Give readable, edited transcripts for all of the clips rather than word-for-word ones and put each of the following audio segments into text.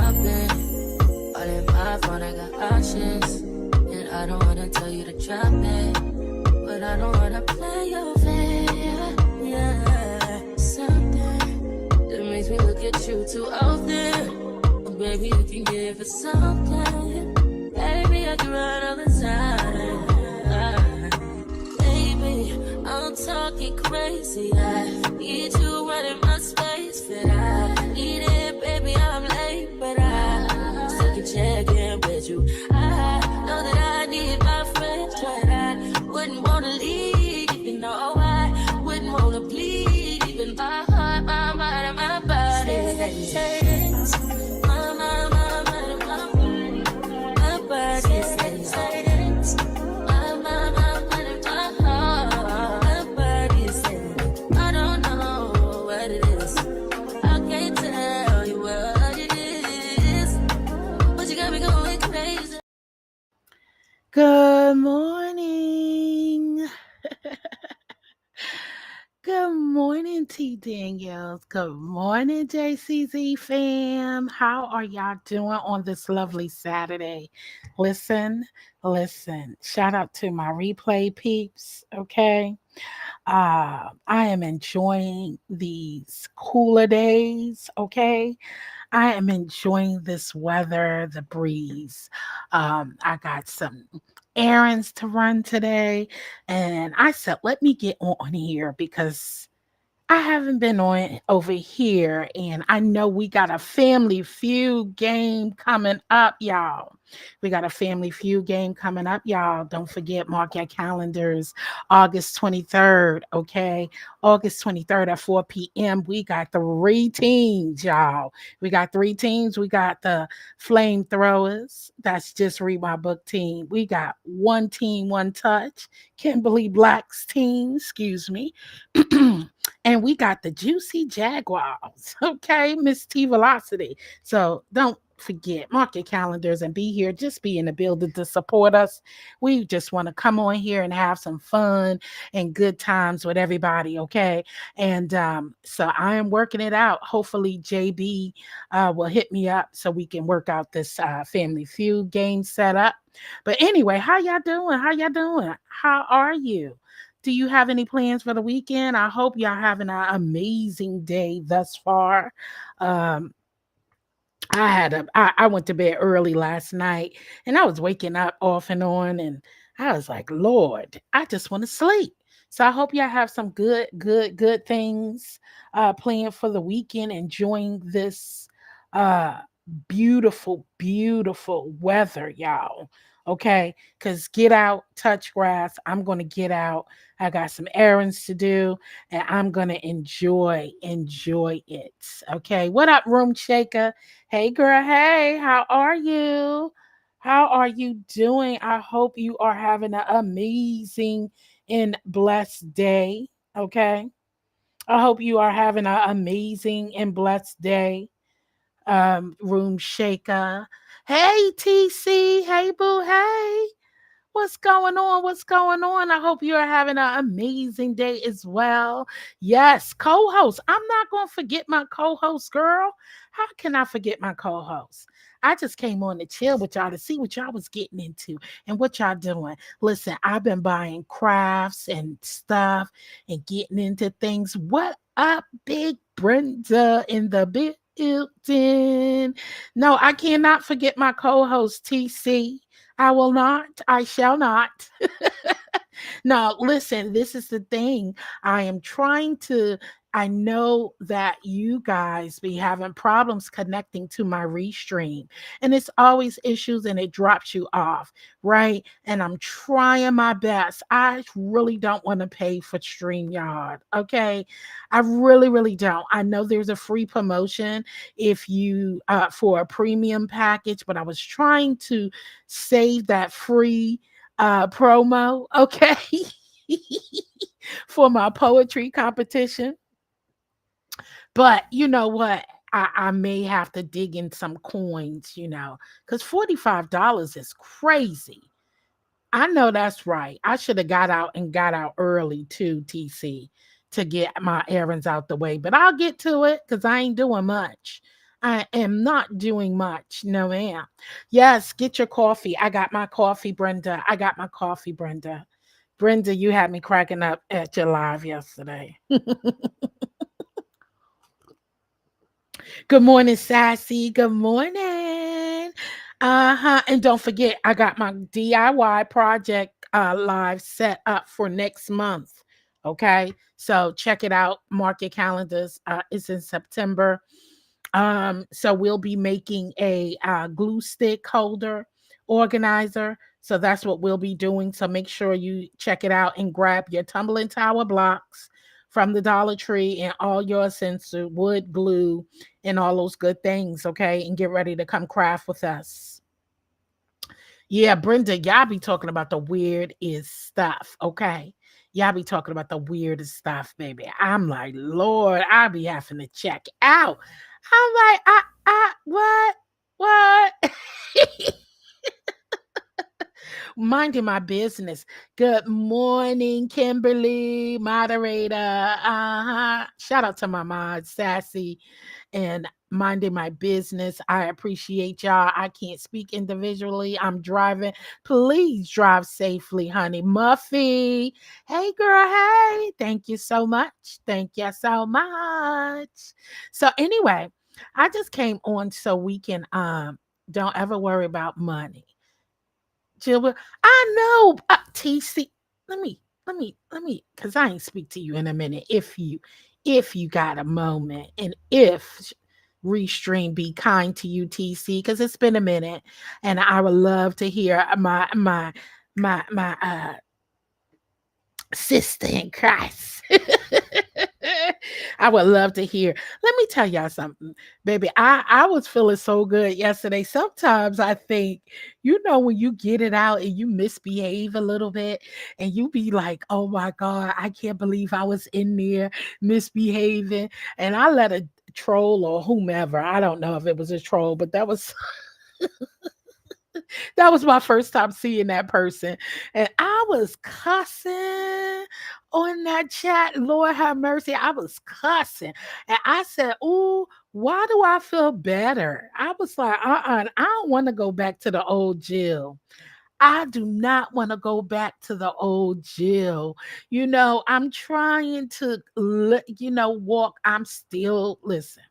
shopping. All in my phone, I got options. And I don't wanna tell you to drop it, but I don't wanna play your fair. Yeah, something that makes me look at you too often. But baby, you can give it something. Baby, I can run all the time. Baby, I'm talking crazy. I need you running my space, but I need it, baby. I'm late, but I still can check in with you. I know that I need my friends, but I wouldn't wanna leave. You know, I wouldn't wanna bleed. Even my heart, my mind, and my body. My mind, and my body. My body says my mind, and my heart. My body says I don't know what it is. I can't tell you what it is, but you got me going crazy. Good morning. Good morning, T. Daniels. Good morning, JCZ fam. How are y'all doing on this lovely Saturday? Listen. Shout out to my replay peeps, okay? I am enjoying these cooler days, okay? I am enjoying this weather, the breeze. I got some errands to run today, and I said, let me get on here because I haven't been on over here, and I know we got a Family Feud game coming up, y'all. We got a Family Feud game coming up, y'all. Don't forget, mark your calendars, August 23rd, okay? August 23rd at 4 p.m. We got 3 teams, y'all. We got 3 teams. We got the Flamethrowers. That's just Read My Book team. We got One Team, One Touch. Kimberly Black's team, excuse me. And we got the Juicy Jaguars, okay, Miss T Velocity. So don't forget, mark your calendars and be here. Just be in the building to support us. We just want to come on here and have some fun and good times with everybody, okay? And so I am working it out. Hopefully, JB will hit me up so we can work out this Family Feud game setup. But anyway, how y'all doing? How are you? Do you have any plans for the weekend? I hope y'all having an amazing day thus far. Um, I went to bed early last night and I was waking up off and on and I was like, Lord, I just want to sleep. So I hope y'all have some good things planned for the weekend, enjoying this uh beautiful weather, y'all. Okay, because get out, touch grass. I'm gonna get out. I got some errands to do and I'm gonna enjoy it. Okay, what up, room shaker? Hey, girl. Hey, how are you? How are you doing? I hope you are having an amazing and blessed day. Okay. I hope you are having an amazing and blessed day. Room shaker. Hey, TC. Hey, boo. Hey. What's going on? What's going on? I hope you are having an amazing day as well. Yes, co host. I'm not going to forget my co host, girl. How can I forget my co host? I just came on to chill with y'all to see what y'all was getting into and what y'all doing. Listen, I've been buying crafts and stuff and getting into things. What up, Big Brenda in the building? No, I cannot forget my co host, TC. I will not. I shall not. Now, listen, this is the thing. I am trying to. I know that you guys be having problems connecting to my restream, and it's always issues and it drops you off, right? And I'm trying my best. I really don't want to pay for StreamYard, okay? I really don't. I know there's a free promotion if you for a premium package, but I was trying to save that free promo, okay, for my poetry competition. But you know what? I may have to dig in some coins, because $45 is crazy. I know that's right. I should have got out early too, TC, to get my errands out the way. But I'll get to it because I ain't doing much. I am not doing much. No, ma'am. Yes, get your coffee. I got my coffee, Brenda. I got my coffee, Brenda. Brenda, you had me cracking up at your live yesterday. Good morning, Sassy. Good morning. Uh-huh. And don't forget, I got my DIY project live set up for next month. Okay. So check it out. Mark your calendars. It's in September. So we'll be making a glue stick holder organizer. So that's what we'll be doing. So make sure you check it out and grab your tumbling tower blocks from the Dollar Tree and all your essential wood glue and all those good things. Okay. And get ready to come craft with us. Yeah, Brenda, y'all be talking about the weirdest stuff. Okay. Y'all be talking about the weirdest stuff, baby. I'm like, Lord, I be having to check out. I'm like, what? What? Minding my business. Good morning, Kimberly, moderator. Shout out to my mod, Sassy, and minding my business. I appreciate y'all. I can't speak individually. I'm driving. Please drive safely, honey. Muffy. Hey, girl. Hey. Thank you so much. Thank you so much. So, anyway, I just came on so we can don't ever worry about money. Jill, I know, TC. Because I ain't speak to you in a minute. If you got a moment, and if Restream be kind to you, TC, because it's been a minute, and I would love to hear my sister in Christ. I would love to hear. Let me tell y'all something, baby. I was feeling so good yesterday. Sometimes I think, when you get it out and you misbehave a little bit, and you be like, oh my God, I can't believe I was in there misbehaving. And I let a troll or whomever, I don't know if it was a troll, but that was my first time seeing that person. And I was cussing on that chat. Lord have mercy. I was cussing. And I said, ooh, why do I feel better? I was like, I don't want to go back to the old Jill. I do not want to go back to the old Jill. I'm trying to, walk. Listen,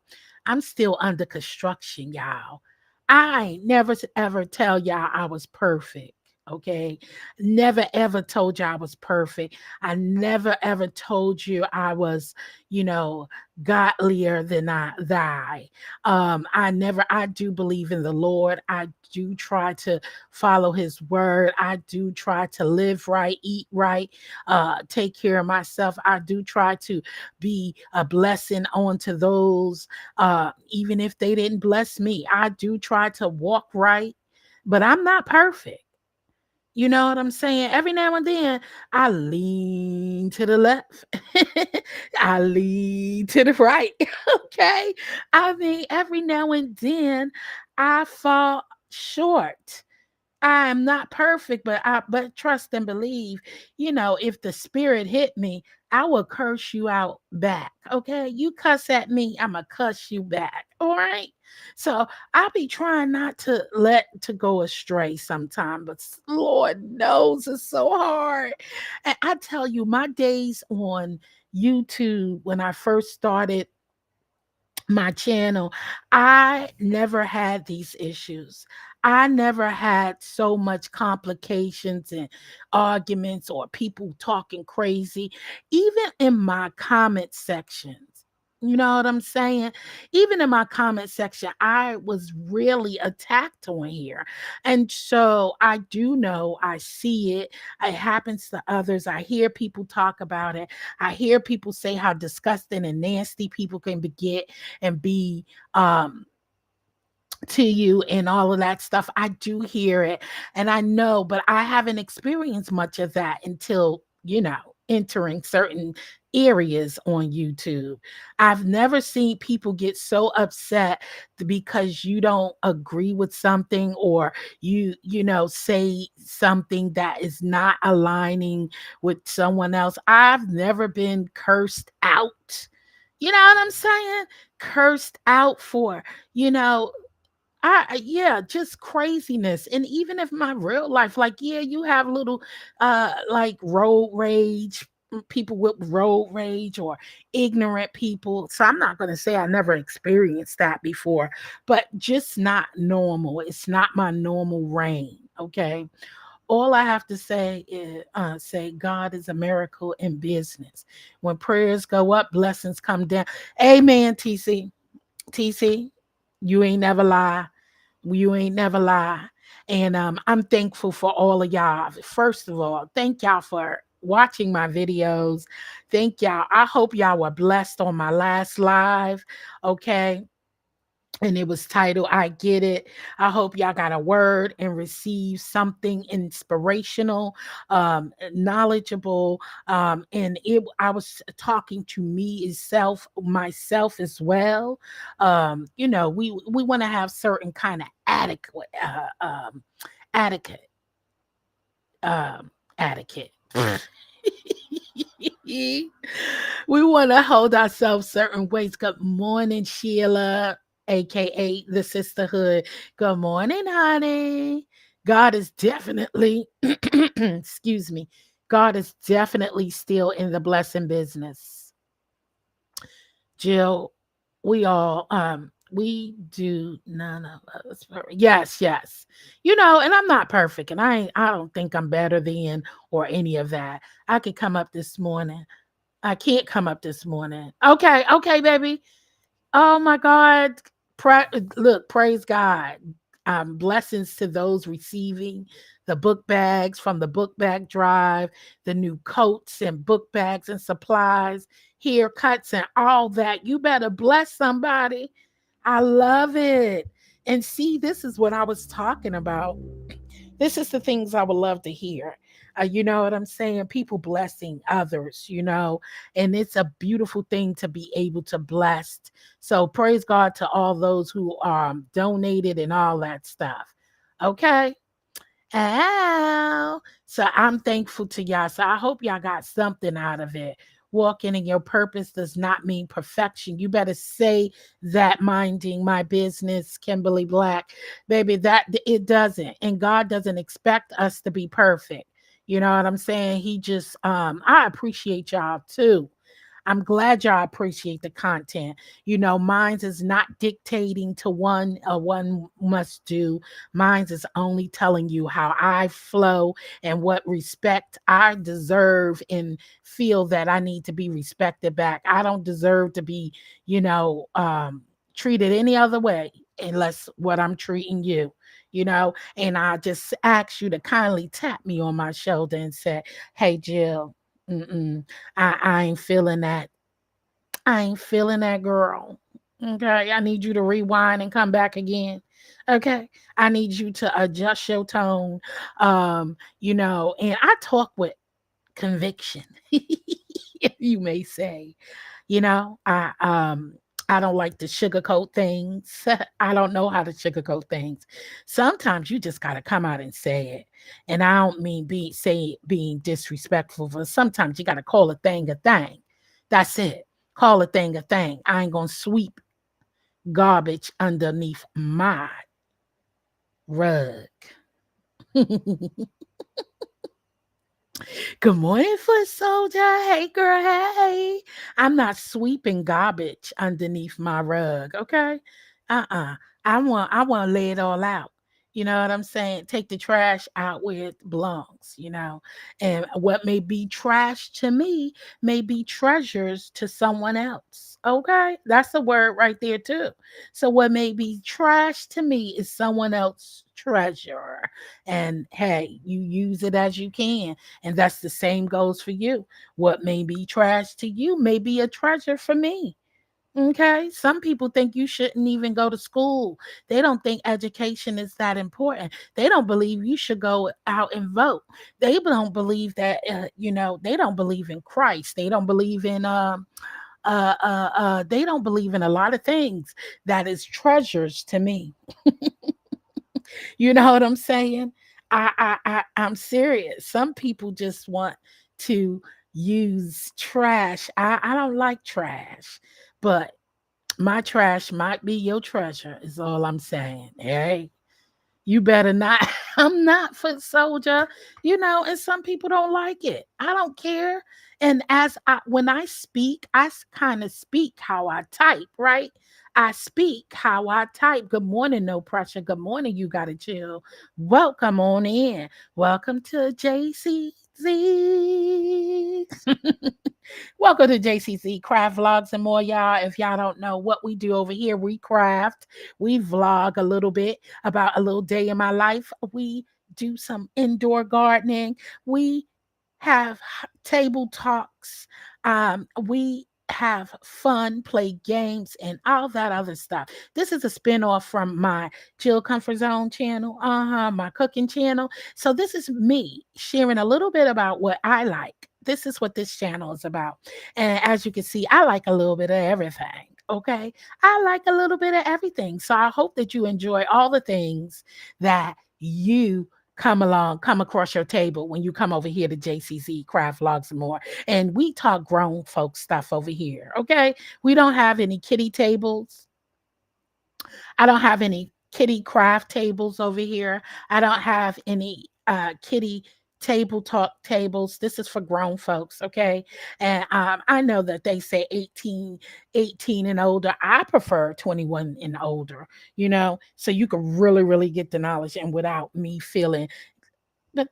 I'm still under construction, y'all. I ain't never ever tell y'all I was perfect. Okay. Never ever told you I was perfect. I never ever told you I was, you know, godlier than thy. I do believe in the Lord. I do try to follow his word. I do try to live right, eat right, take care of myself. I do try to be a blessing onto those, even if they didn't bless me. I do try to walk right, but I'm not perfect. You know what I'm saying? Every now and then, I lean to the left. I lean to the right. Okay. I mean, every now and then, I fall short. I am not perfect, but trust and believe, if the spirit hit me, I will curse you out back. Okay. You cuss at me, I'ma cuss you back. All right. So I'll be trying not to let to go astray sometime, but Lord knows it's so hard. And I tell you, my days on YouTube when I first started my channel, I never had these issues. I never had so much complications and arguments or people talking crazy, even in my comment sections. You know what I'm saying? Even in my comment section, I was really attacked on here. And so I do know, I see it. It happens to others. I hear people talk about it. I hear people say how disgusting and nasty people can get and be to you and all of that stuff. I do hear it and I know, but I haven't experienced much of that until, entering certain areas on YouTube. I've never seen people get so upset because you don't agree with something, or say something that is not aligning with someone else. I've never been cursed out. You know what I'm saying? Cursed out for, you know, yeah, just craziness. And even if my real life, like, yeah, you have little like road rage, people with road rage or ignorant people. So I'm not gonna say I never experienced that before, but just not normal. It's not my normal reign. Okay. All I have to say is say God is a miracle in business. When prayers go up, blessings come down. Amen, TC. TC, you ain't never lie. You ain't never lie. And I'm thankful for all of y'all. First of all, thank y'all for watching my videos. Thank y'all. I hope y'all were blessed on my last live. Okay, and it was titled I Get It. I hope y'all got a word and received something inspirational, knowledgeable, and it I was talking to me itself, myself as well. You know, we want to have certain kind of adequate etiquette, etiquette. We want to hold ourselves certain ways. Good morning, Sheila, aka the sisterhood. Good morning, honey. God is definitely, excuse me, God is definitely still in the blessing business. Jill, we do none of us. Yes, yes. You know, and I'm not perfect, and I don't think I'm better than or any of that. I could come up this morning. I can't come up this morning. Okay, okay, baby. Oh my God. Look, praise God. Blessings to those receiving the book bags from the book bag drive, the new coats and book bags and supplies, haircuts and all that. You better bless somebody. I love it. And see, this is what I was talking about. This is the things I would love to hear. You know what I'm saying? People blessing others, you know, and it's a beautiful thing to be able to bless. So praise God to all those who donated and all that stuff. Okay. Ow. So I'm thankful to y'all. So I hope y'all got something out of it. Walking in your purpose does not mean perfection. You better say that, minding my business, Kimberly Black. Baby, that it doesn't. And God doesn't expect us to be perfect. You know what I'm saying? He just I appreciate y'all too. I'm glad y'all appreciate the content. You know, mine's is not dictating to one must do. Mine's is only telling you how I flow and what respect I deserve and feel that I need to be respected back. I don't deserve to be, you know, treated any other way unless what I'm treating you, you know. And I just ask you to kindly tap me on my shoulder and say, "Hey, Jill, mm-mm, I ain't feeling that. I ain't feeling that, girl. Okay, I need you to rewind and come back again. Okay, I need you to adjust your tone. You know, and I talk with conviction, you may say. You know, I don't like to sugarcoat things. I don't know how to sugarcoat things. Sometimes you just gotta come out and say it. And I don't mean being disrespectful, but sometimes you gotta call a thing a thing. That's it. Call a thing a thing. I ain't gonna sweep garbage underneath my rug. Good morning, foot soldier. Hey, girl. Hey. I'm not sweeping garbage underneath my rug. Okay. Uh-uh. I want to lay it all out. You know what I'm saying? Take the trash out where it belongs, you know. And what may be trash to me may be treasures to someone else. Okay? That's a word right there too. So what may be trash to me is someone else's treasure. And hey, you use it as you can. And that's the same goes for you. What may be trash to you may be a treasure for me. Okay. Some people think you shouldn't even go to school. They don't think education is that important. They don't believe you should go out and vote. They don't believe that, you know, they don't believe in Christ. They don't believe in, they don't believe in a lot of things that is treasures to me. You know what I'm saying? I'm serious. Some people just want to use trash. I don't like trash, but my trash might be your treasure, is all I'm saying. Hey, you better not. I'm not foot soldier, and some people don't like it. I don't care. And when I speak, I kind of speak how I type, right? I speak how I type. Good morning, no pressure. Good morning, you gotta chill. Welcome on in. Welcome to JCZ. Welcome to JCZ Craft Vlogs and more, y'all. If y'all don't know what we do over here, we craft, we vlog a little bit about a little day in my life. We do some indoor gardening. We have table talks. We have fun, play games, and all that other stuff. This is a spinoff from my Chill Comfort Zone channel, my cooking channel. So this is me sharing a little bit about what I like. This is what this channel is about. And as you can see, I like a little bit of everything. Okay. I like a little bit of everything. So I hope that you enjoy all the things that you come across your table when you come over here to JCZ Craft Vlogs and more. And we talk grown folk stuff over here. Okay. We don't have any kiddie tables. I don't have any kitty craft tables over here. I don't have any kitty table talk tables. This is for grown folks, okay? And I know that they say 18 and older. I prefer 21 and older, so you can really, really get the knowledge and without me feeling but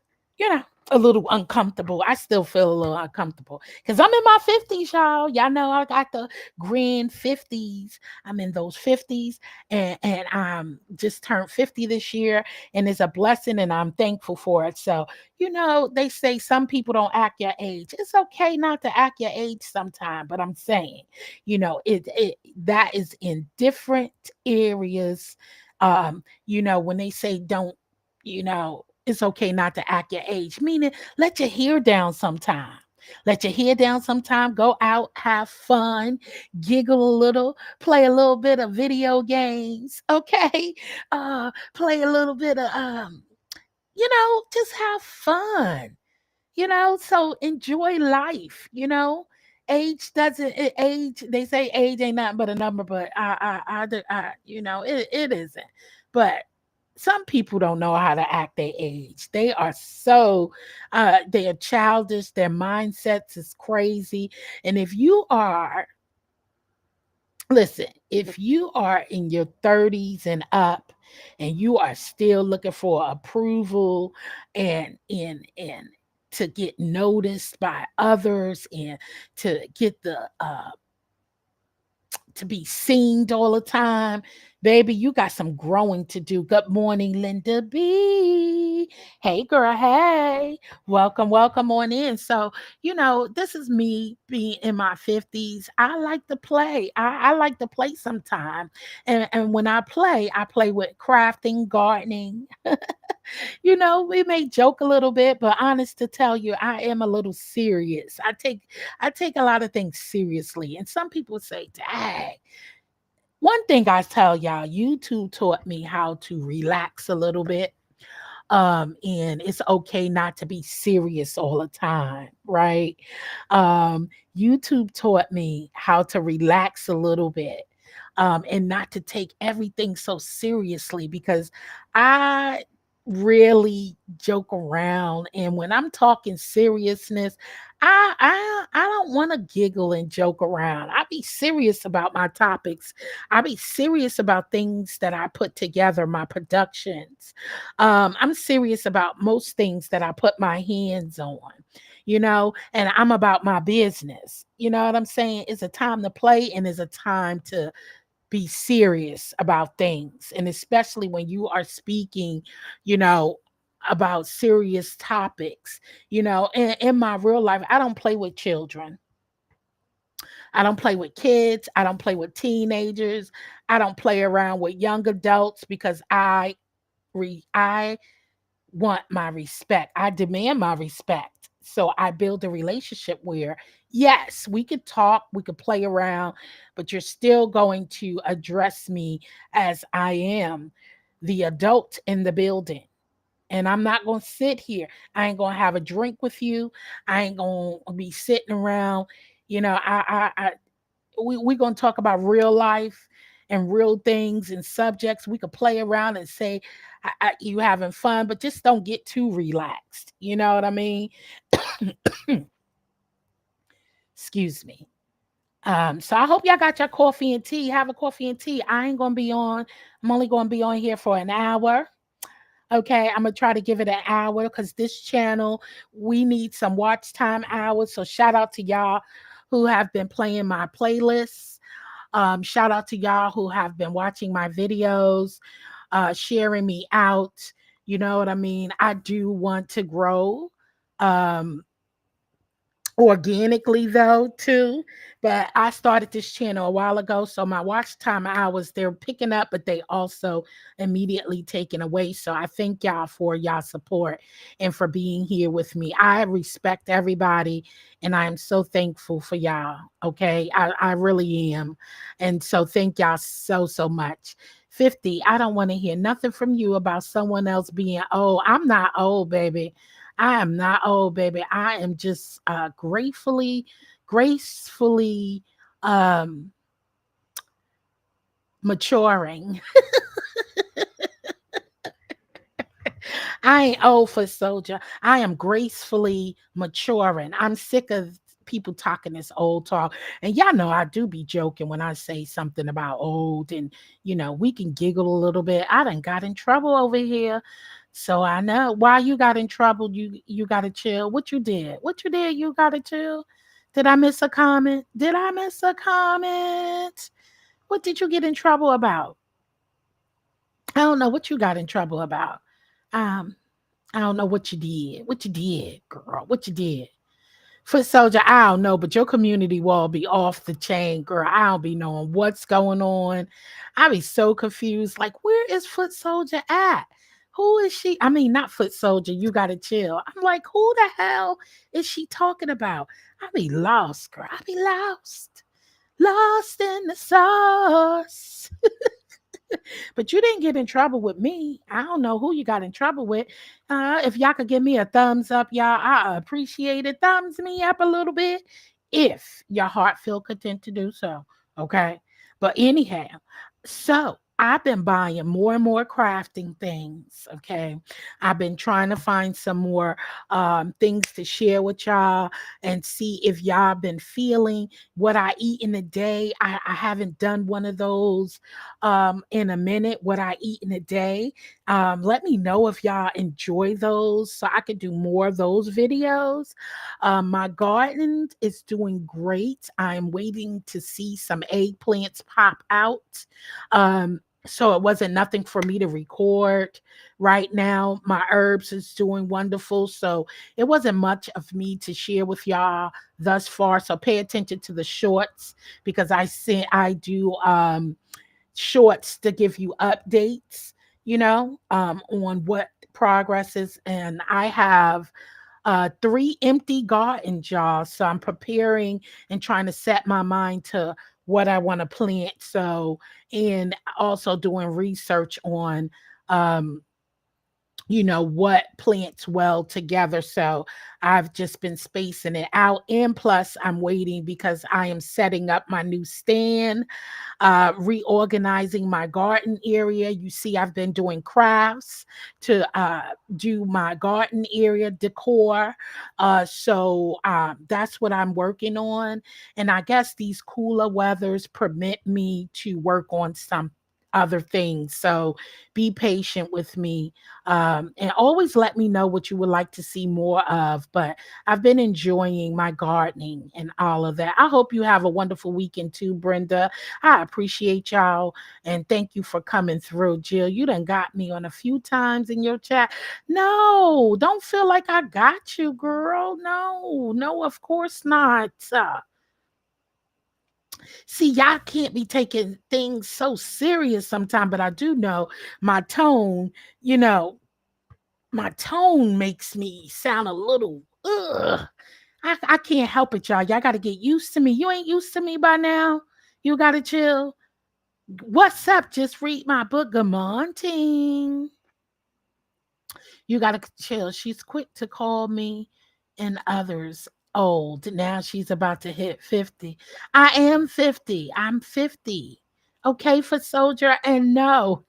a little uncomfortable. I still feel a little uncomfortable because I'm in my 50s, y'all. Y'all know I got the grand 50s. I'm in those 50s and just turned 50 this year, and it's a blessing and I'm thankful for it. So, they say some people don't act your age. It's okay not to act your age sometime, but I'm saying, it that is in different areas. When they say don't, it's okay not to act your age, meaning let your hair down sometime. Let your hair down sometime. Go out, have fun, giggle a little, play a little bit of video games, okay? Play a little bit of just have fun, so enjoy life, age doesn't age, they say age ain't nothing but a number, but it isn't. But some people don't know how to act their age. They are so they are childish, their mindsets is crazy. And if you are in your 30s and up and you are still looking for approval and to get noticed by others and to get the to be seen all the time, baby, you got some growing to do. Good morning, Linda B. Hey, girl. Hey, welcome on in. So, this is me being in my 50s. I like to play. I like to play sometime. And when I play with crafting, gardening. We may joke a little bit, but honest to tell you, I am a little serious. I take a lot of things seriously. And some people say, dang. One thing I tell y'all, YouTube taught me how to relax a little bit. And it's okay not to be serious all the time, right? YouTube taught me how to relax a little bit. And not to take everything so seriously because I really joke around, and when I'm talking seriousness, I don't want to giggle and joke around. I be serious about my topics. I be serious about things that I put together, my productions. I'm serious about most things that I put my hands on, and I'm about my business. You know what I'm saying? It's a time to play and it's a time to be serious about things. And especially when you are speaking, you know, about serious topics, in my real life, I don't play with children. I don't play with kids. I don't play with teenagers. I don't play around with young adults because I want my respect. I demand my respect. So I build a relationship where, yes, we could talk, we could play around, but you're still going to address me as I am the adult in the building. And I'm not going to sit here. I ain't going to have a drink with you. I ain't going to be sitting around. We're going to talk about real life and real things and subjects. We could play around and say, you having fun, but just don't get too relaxed. You know what I mean? Excuse me. So I hope y'all got your coffee and tea. Have a coffee and tea. I ain't gonna be on. I'm only gonna be on here for an hour. Okay, I'm gonna try to give it an hour because this channel, we need some watch time hours. So shout out to y'all who have been playing my playlists. Shout out to y'all who have been watching my videos, sharing me out. You know what I mean? I do want to grow. Um, Organically though too, but I started this channel a while ago, so my watch time hours, they're picking up, but they also immediately taken away. So I thank y'all for y'all support and for being here with me. I respect everybody and I am so thankful for y'all. Okay, I really am. And so thank y'all so much. 50, I don't want to hear nothing from you about someone else being old. I'm not old, baby. I am not old, baby. I am just gracefully maturing. I ain't old for soldier. I am gracefully maturing. I'm sick of people talking this old talk. And y'all know I do be joking when I say something about old and we can giggle a little bit. I done got in trouble over here. So I know why you got in trouble. You gotta chill. What you did? What you did? You gotta chill. Did I miss a comment? Did I miss a comment? What did you get in trouble about? I don't know what you got in trouble about. Um, I don't know what you did. What you did, girl? What you did? Foot soldier, I don't know, but your community wall be off the chain, girl. I don't be knowing what's going on. I be so confused. Like, where is Foot Soldier at? Who is she? I mean, not Foot Soldier. You gotta chill. I'm like, who the hell is she talking about? I be lost, girl. I be lost in the sauce. But you didn't get in trouble with me. I don't know who you got in trouble with. If y'all could give me a thumbs up, y'all, I appreciate it. Thumbs me up a little bit if your heart feel content to do so. Okay. But anyhow, so I've been buying more and more crafting things. Okay. I've been trying to find some more things to share with y'all and see if y'all been feeling what I eat in a day. I haven't done one of those in a minute, what I eat in a day. Let me know if y'all enjoy those so I could do more of those videos. My garden is doing great. I'm waiting to see some eggplants pop out. So it wasn't nothing for me to record right now. My herbs is doing wonderful. So it wasn't much of me to share with y'all thus far. So pay attention to the shorts because I do shorts to give you updates, on what progress is. And I have 3 empty garden jars. So I'm preparing and trying to set my mind to what I want to plant. So, and also doing research on what plants well together. So I've just been spacing it out. And plus, I'm waiting because I am setting up my new stand, reorganizing my garden area. You see, I've been doing crafts to do my garden area decor. So that's what I'm working on. And I guess these cooler weathers permit me to work on some other things. So be patient with me, and always let me know what you would like to see more of. But I've been enjoying my gardening and all of that. I hope you have a wonderful weekend too, Brenda. I appreciate y'all and thank you for coming through. Jill, you done got me on a few times in your chat. No, don't feel like I got you, girl. No, of course not. See, y'all can't be taking things so serious sometimes, but I do know my tone, you know, my tone makes me sound a little, ugh. I can't help it, y'all. Y'all got to get used to me. You ain't used to me by now. You got to chill. What's up? Just read my book. Good morning. You got to chill. She's quick to call me and others old. Now she's about to hit 50. I am 50. I'm 50. Okay, for soldier. And no,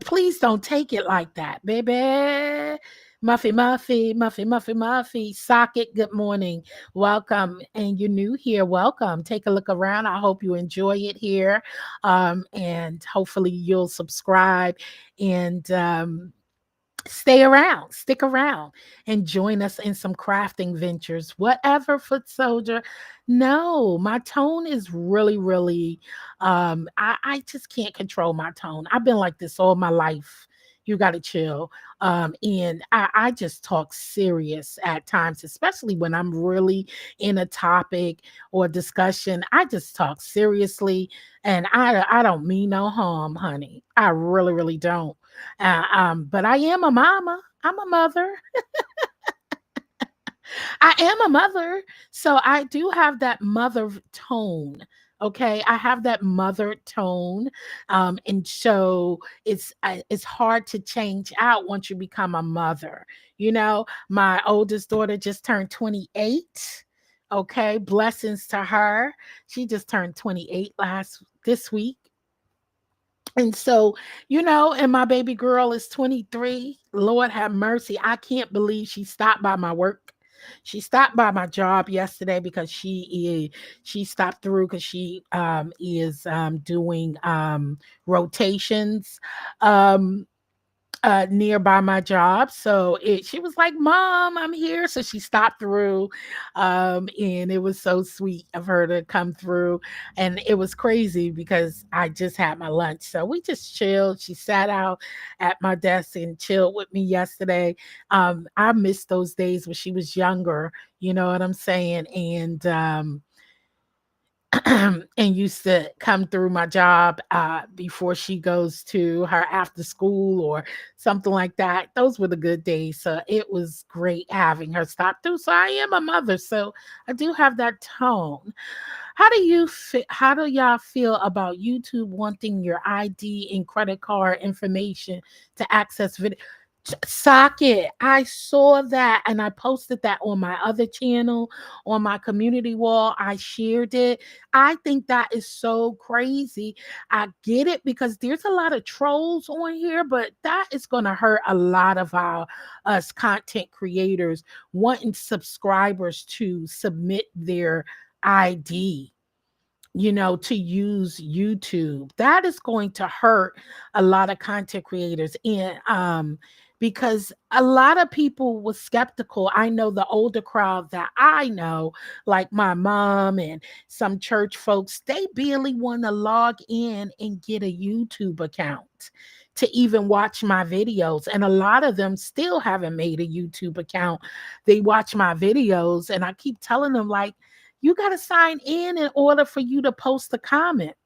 please don't take it like that, baby. Muffy. Socket, good morning. Welcome. And you're new here. Welcome. Take a look around. I hope you enjoy it here. And hopefully you'll subscribe and stay around, stick around, and join us in some crafting ventures. Whatever, foot soldier. No, my tone is really, really I just can't control my tone. I've been like this all my life. You gotta chill. And I just talk serious at times, especially when I'm really in a topic or discussion. I just talk seriously, and I don't mean no harm, honey. I really, really don't. But I am a mama. I'm a mother. I am a mother. So I do have that mother tone. Okay, I have that mother tone, and so it's hard to change out once you become a mother. My oldest daughter just turned 28. Okay, blessings to her. She just turned 28 this week. And so, and my baby girl is 23. Lord have mercy. I can't believe she stopped by my work. She stopped by my job yesterday because she stopped through because she is doing rotations. Nearby my job. So she was like, Mom, I'm here. So she stopped through. And it was so sweet of her to come through. And it was crazy because I just had my lunch. So we just chilled. She sat out at my desk and chilled with me yesterday. I missed those days when she was younger. You know what I'm saying? And used to come through my job before she goes to her after school or something like that. Those were the good days. So it was great having her stop through. So I am a mother, so I do have that tone. How do y'all feel about YouTube wanting your ID and credit card information to access video? Socket. I saw that and I posted that on my other channel, on my community wall. I shared it. I think that is so crazy. I get it because there's a lot of trolls on here, but that is going to hurt a lot of us content creators wanting subscribers to submit their ID, to use YouTube. That is going to hurt a lot of content creators. And because a lot of people was skeptical. I know the older crowd that I know, like my mom and some church folks, they barely want to log in and get a YouTube account to even watch my videos. And a lot of them still haven't made a YouTube account. They watch my videos and I keep telling them, like, you got to sign in order for you to post a comment.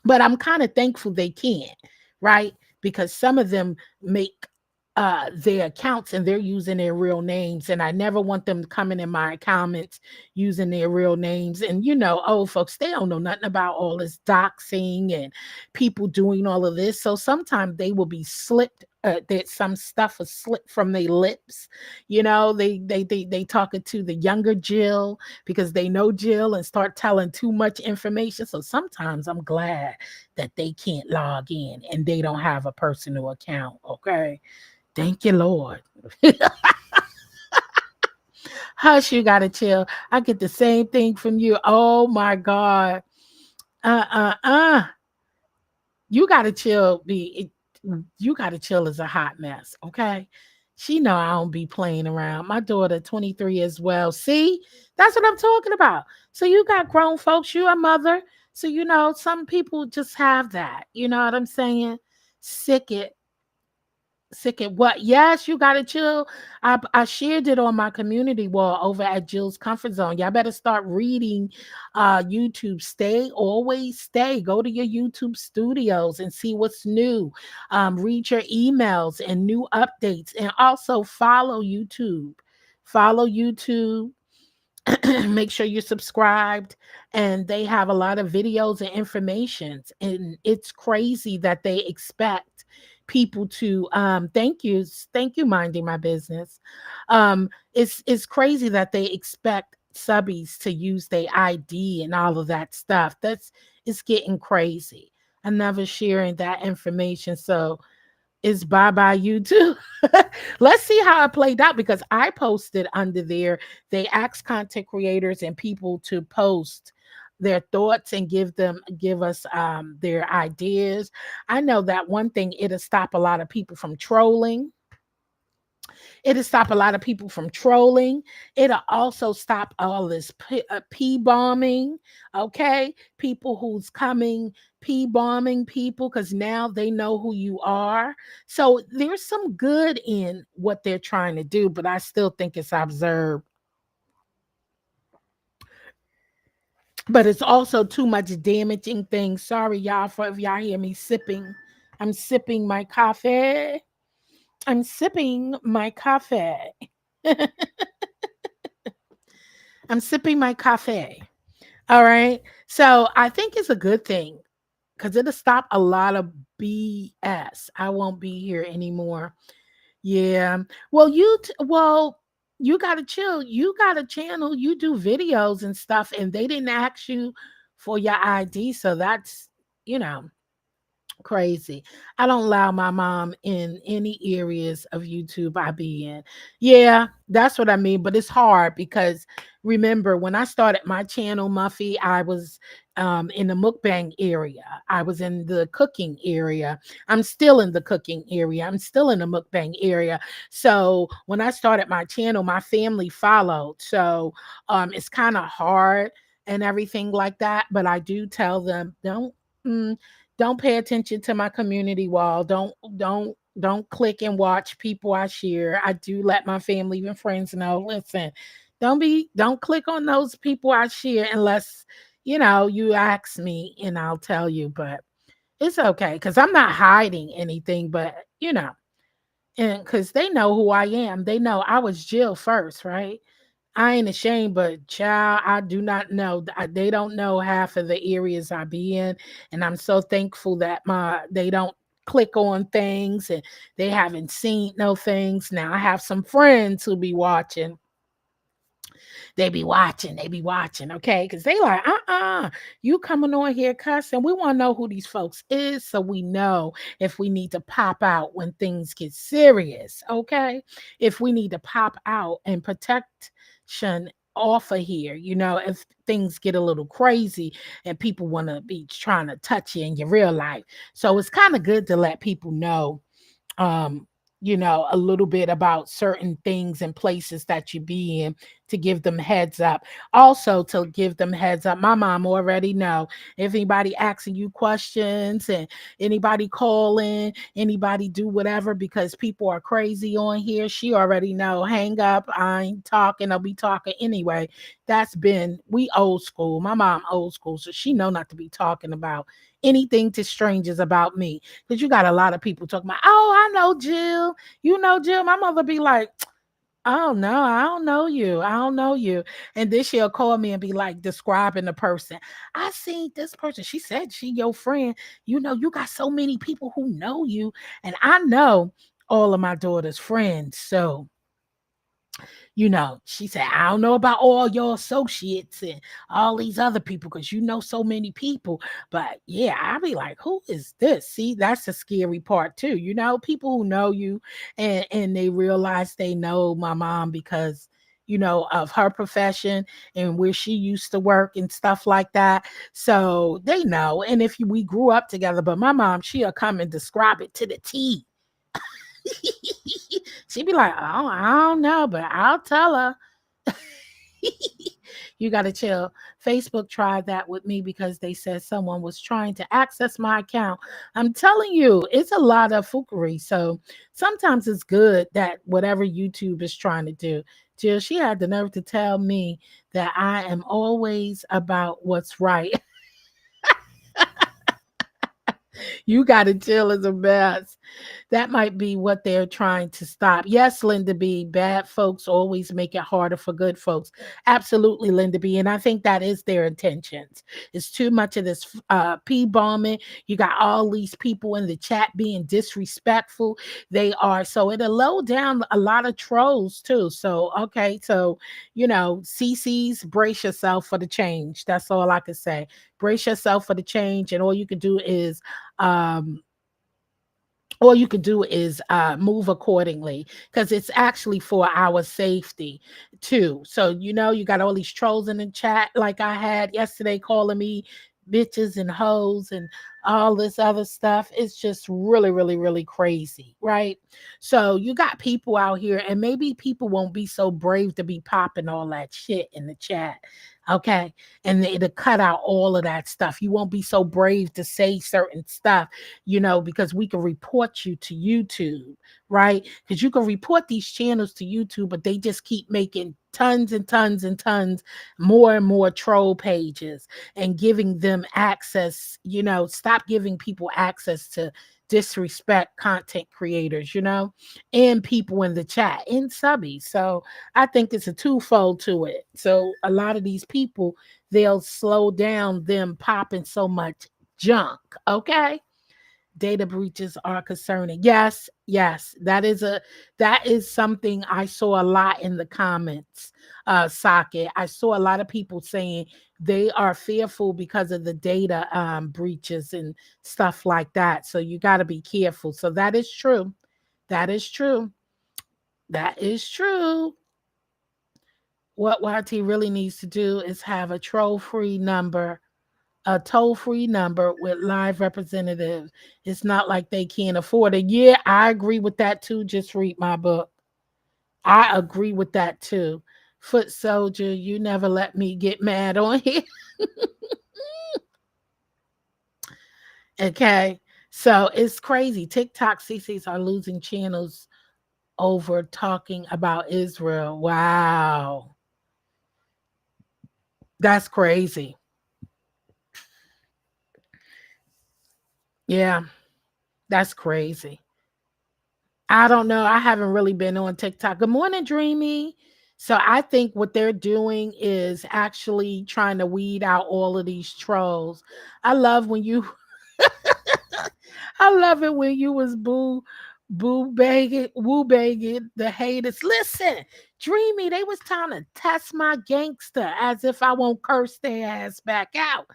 But I'm kind of thankful they can't, right? Because some of them make their accounts and they're using their real names, and I never want them coming in my comments using their real names. And old folks, they don't know nothing about all this doxing and people doing all of this. So sometimes they will be slipped, that some stuff is slipped from their lips. They talking to the younger Jill because they know Jill and start telling too much information. So sometimes I'm glad that they can't log in and they don't have a personal account. Okay. Thank you, Lord. Hush, you gotta chill. I get the same thing from you. Oh my God. You gotta chill. You gotta chill is a hot mess. Okay. She know I don't be playing around. My daughter, 23 as well. See, that's what I'm talking about. So you got grown folks, you a mother. So some people just have that. You know what I'm saying? Sick it what? Yes, you gotta chill. I shared it on my community wall over at Jill's Comfort Zone. Y'all better start reading YouTube. Always stay. Go to your YouTube studios and see what's new. Read your emails and new updates, and also follow YouTube. Follow YouTube. Make sure you're subscribed, and they have a lot of videos and information. And it's crazy that they expect people to thank you, minding my business. It's crazy that they expect subbies to use their ID and all of that stuff. That's it's getting crazy. I'm never sharing that information. So it's bye bye YouTube. Let's see how it played out because I posted under there. They asked content creators and people to post their thoughts and give us their ideas. I know that one thing, it'll stop a lot of people from trolling. It'll stop a lot of people from trolling. It'll also stop all this pee bombing. Okay, people who's coming pee bombing people because now they know who you are. So there's some good in what they're trying to do, but I still think it's absurd. But it's also too much damaging things. Sorry, y'all, for if y'all hear me sipping. I'm sipping my coffee. I'm sipping my coffee. I'm sipping my coffee. All right. So I think it's a good thing because it'll stop a lot of BS. I won't be here anymore. Yeah. Well, you gotta chill. You got a channel, you do videos and stuff, and they didn't ask you for your ID. So that's, you know, crazy. I don't allow my mom in any areas of YouTube I be in. Yeah, that's what I mean. But it's hard because remember when I started my channel, Muffy, I was in the mukbang area. I was in the cooking area. I'm still in the cooking area. I'm still in the mukbang area. So when I started my channel, my family followed. So it's kind of hard and everything like that. But I do tell them, mm, don't pay attention to my community wall. Don't click and watch people I share. I do let my family and friends know. Listen, don't click on those people I share unless you ask me and I'll tell you. But it's okay because I'm not hiding anything. But and because they know who I am, they know I was Jill first, right? I ain't ashamed, but child, I do not know. They don't know half of the areas I be in, and I'm so thankful that my they don't click on things and they haven't seen no things. Now I have some friends who be watching. They be watching, okay? Because they like, you coming on here cussing. We want to know who these folks is so we know if we need to pop out when things get serious, okay? If we need to pop out and protection off of here, if things get a little crazy and people want to be trying to touch you in your real life. So it's kind of good to let people know um a little bit about certain things and places that you be in to give them heads up. Also to give them heads up, my mom already know if anybody asking you questions and anybody calling, anybody do whatever because people are crazy on here, she already know, hang up, I ain't talking, I'll be talking anyway. We old school. My mom old school, so she know not to be talking about anything to strangers about me. Because you got a lot of people talking about, oh, I know Jill. You know Jill. My mother be like, oh no, I don't know you. I don't know you. And then she'll call me and be like describing the person. I seen this person. She said she your friend. You got so many people who know you. And I know all of my daughter's friends. So she said, I don't know about all your associates and all these other people because you know so many people. But yeah, I'll be like, who is this? See, that's the scary part too. People who know you and they realize they know my mom because of her profession and where she used to work and stuff like that. So they know. And if we grew up together, but my mom, she'll come and describe it to the T. She'd be like, oh, I don't know, but I'll tell her. You got to chill. Facebook tried that with me because they said someone was trying to access my account. I'm telling you, it's a lot of foolery. So sometimes it's good that whatever YouTube is trying to do. Jill, she had the nerve to tell me that I am always about what's right. You got to chill as a mess. That might be what they're trying to stop. Yes, Linda B, bad folks always make it harder for good folks. Absolutely, Linda B. And I think that is their intentions. It's too much of this P bombing. You got all these people in the chat being disrespectful. They are. So it'll low down a lot of trolls too. So, okay. So, CC's, brace yourself for the change. That's all I can say. Brace yourself for the change. And um, all you could do is move accordingly because it's actually for our safety too. So you got all these trolls in the chat like I had yesterday calling me bitches and hoes and all this other stuff. It's just really, really, really crazy, right? So you got people out here, and maybe people won't be so brave to be popping all that shit in the chat. Okay. And it'll cut out all of that stuff. You won't be so brave to say certain stuff, because we can report you to YouTube, right? Because you can report these channels to YouTube, but they just keep making tons and tons and tons more and more troll pages and giving them access. Stop giving people access to disrespect content creators, and people in the chat and subbies. So I think it's a twofold to it. So a lot of these people, they'll slow down them popping so much junk. Okay. Data breaches are concerning. Yes, that is something I saw a lot in the comments. Socket. I saw a lot of people saying they are fearful because of the data breaches and stuff like that. So you got to be careful. So that is true. That is true. That is true. What YT really needs to do is have a toll-free number with live representatives. It's not like they can't afford it. Yeah, I agree with that too. Just read my book. I agree with that too. Foot soldier, you never let me get mad on here. Okay. So it's crazy. TikTok CCs are losing channels over talking about Israel. Wow. That's crazy. Yeah, that's crazy. I don't know. I haven't really been on TikTok. Good morning, Dreamy. So I think what they're doing is actually trying to weed out all of these trolls. I love when you I love it when you was boo begging, woo begging the haters. Listen, Dreamy, they was trying to test my gangster as if I won't curse their ass back out.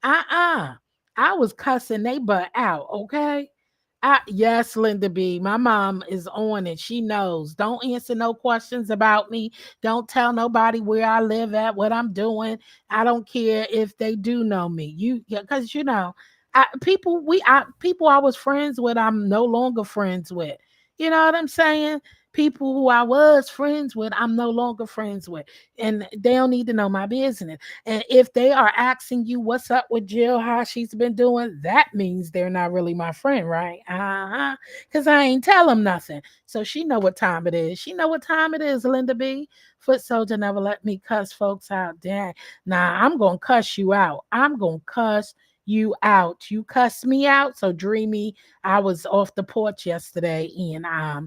Uh-uh. I was cussing they butt out, okay? Yes, Linda B. My mom is on it. She knows. Don't answer no questions about me. Don't tell nobody where I live at, what I'm doing. I don't care if they do know me. Because people I was friends with, I'm no longer friends with. You know what I'm saying? People who I was friends with, I'm no longer friends with, and they don't need to know my business. And if they are asking you what's up with Jill, how she's been doing, that means they're not really my friend, right? Because I ain't tell them nothing. So she know what time it is. She know what time it is, Linda B. Foot soldier never let me cuss folks out. Dang. Nah, I'm going to cuss you out. I'm going to cuss you out. You cuss me out. So Dreamy, I was off the porch yesterday and I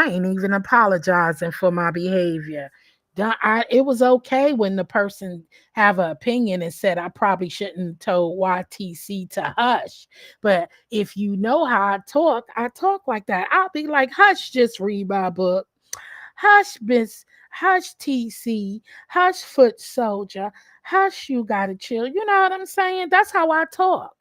ain't even apologizing for my behavior. It was okay when the person have an opinion and said I probably shouldn't have told YTC to hush. But if you know how I talk like that. I'll be like, hush, just read my book. Hush, Miss, hush, TC, hush, foot soldier, hush, you gotta chill. You know what I'm saying? That's how I talk.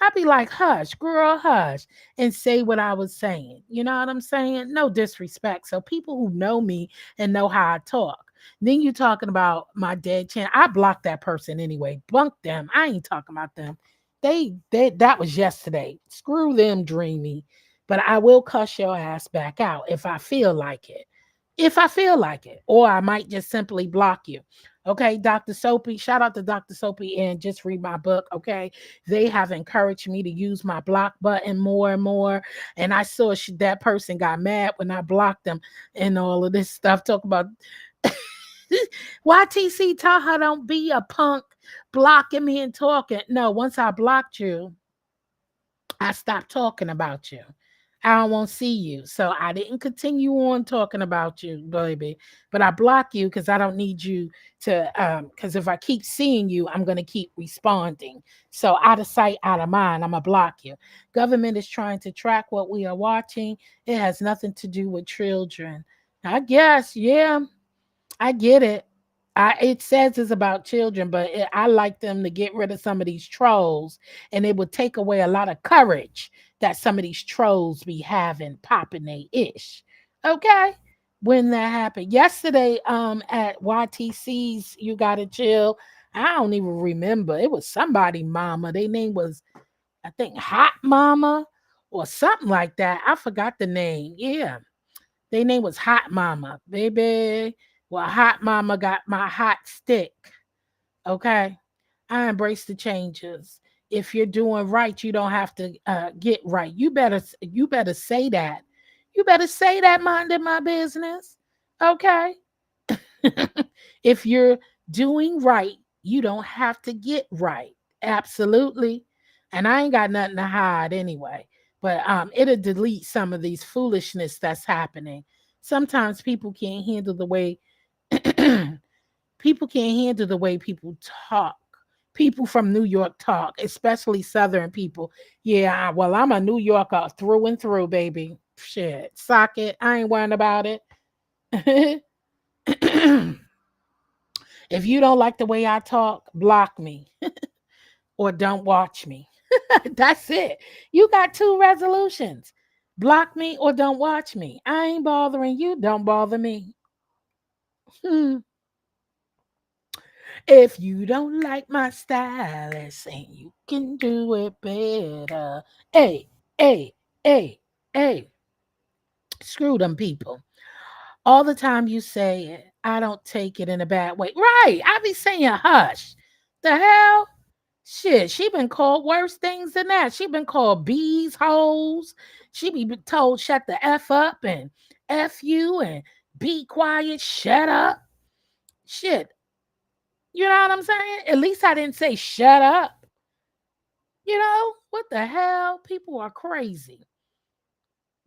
I'd be like, hush, girl, hush, and say what I was saying. You know what I'm saying? No disrespect. So people who know me and know how I talk. Then you talking about my dead channel. I blocked that person anyway. Bunk them. I ain't talking about them. They that was yesterday. Screw them, Dreamy. But I will cuss your ass back out if I feel like it. If I feel like it. Or I might just simply block you. Okay, Dr. Soapy, shout out to Dr. Soapy and just read my book. Okay, they have encouraged me to use my block button more and more. And I saw that person got mad when I blocked them and all of this stuff. Talk about YTC Taha, don't be a punk blocking me and talking. No, once I blocked you, I stopped talking about you. I don't want to see you. So I didn't continue on talking about you, baby. But I block you because I don't need you to because if I keep seeing you, I'm gonna keep responding. So out of sight, out of mind, I'm gonna block you. Government is trying to track what we are watching. It has nothing to do with children. I guess, yeah, I get it. It says it's about children, but I like them to get rid of some of these trolls, and it would take away a lot of courage that some of these trolls be having popping they ish. Okay, when that happened yesterday, at YTC's, you gotta chill. I don't even remember. It was somebody mama. Their name was, I think, Hot Mama or something like that. I forgot the name. Yeah, their name was Hot Mama, baby. Well, Hot Mama got my hot stick. Okay. I embrace the changes. If you're doing right, you don't have to get right. You better say that. You better say that, minding my business. Okay. If you're doing right, you don't have to get right. Absolutely. And I ain't got nothing to hide anyway. But it'll delete some of these foolishness that's happening. Sometimes people can't handle the way people can't handle the way people talk. People from New York talk, especially Southern people. Yeah, well, I'm a New Yorker through and through, baby. Shit, sock it. I ain't worrying about it. If you don't like the way I talk, block me or don't watch me. That's it. You got two resolutions: block me or don't watch me. I ain't bothering you. Don't bother me. Hmm. If you don't like my style, it's saying you can do it better. Hey, hey, hey, hey. Screw them people. All the time you say it, I don't take it in a bad way. Right. I be saying hush. The hell? Shit, she been called worse things than that. She been called bees, hoes. She be told shut the F up and F you and be quiet, shut up. Shit. You know what I'm saying? At least I didn't say shut up. You know, what the hell? People are crazy.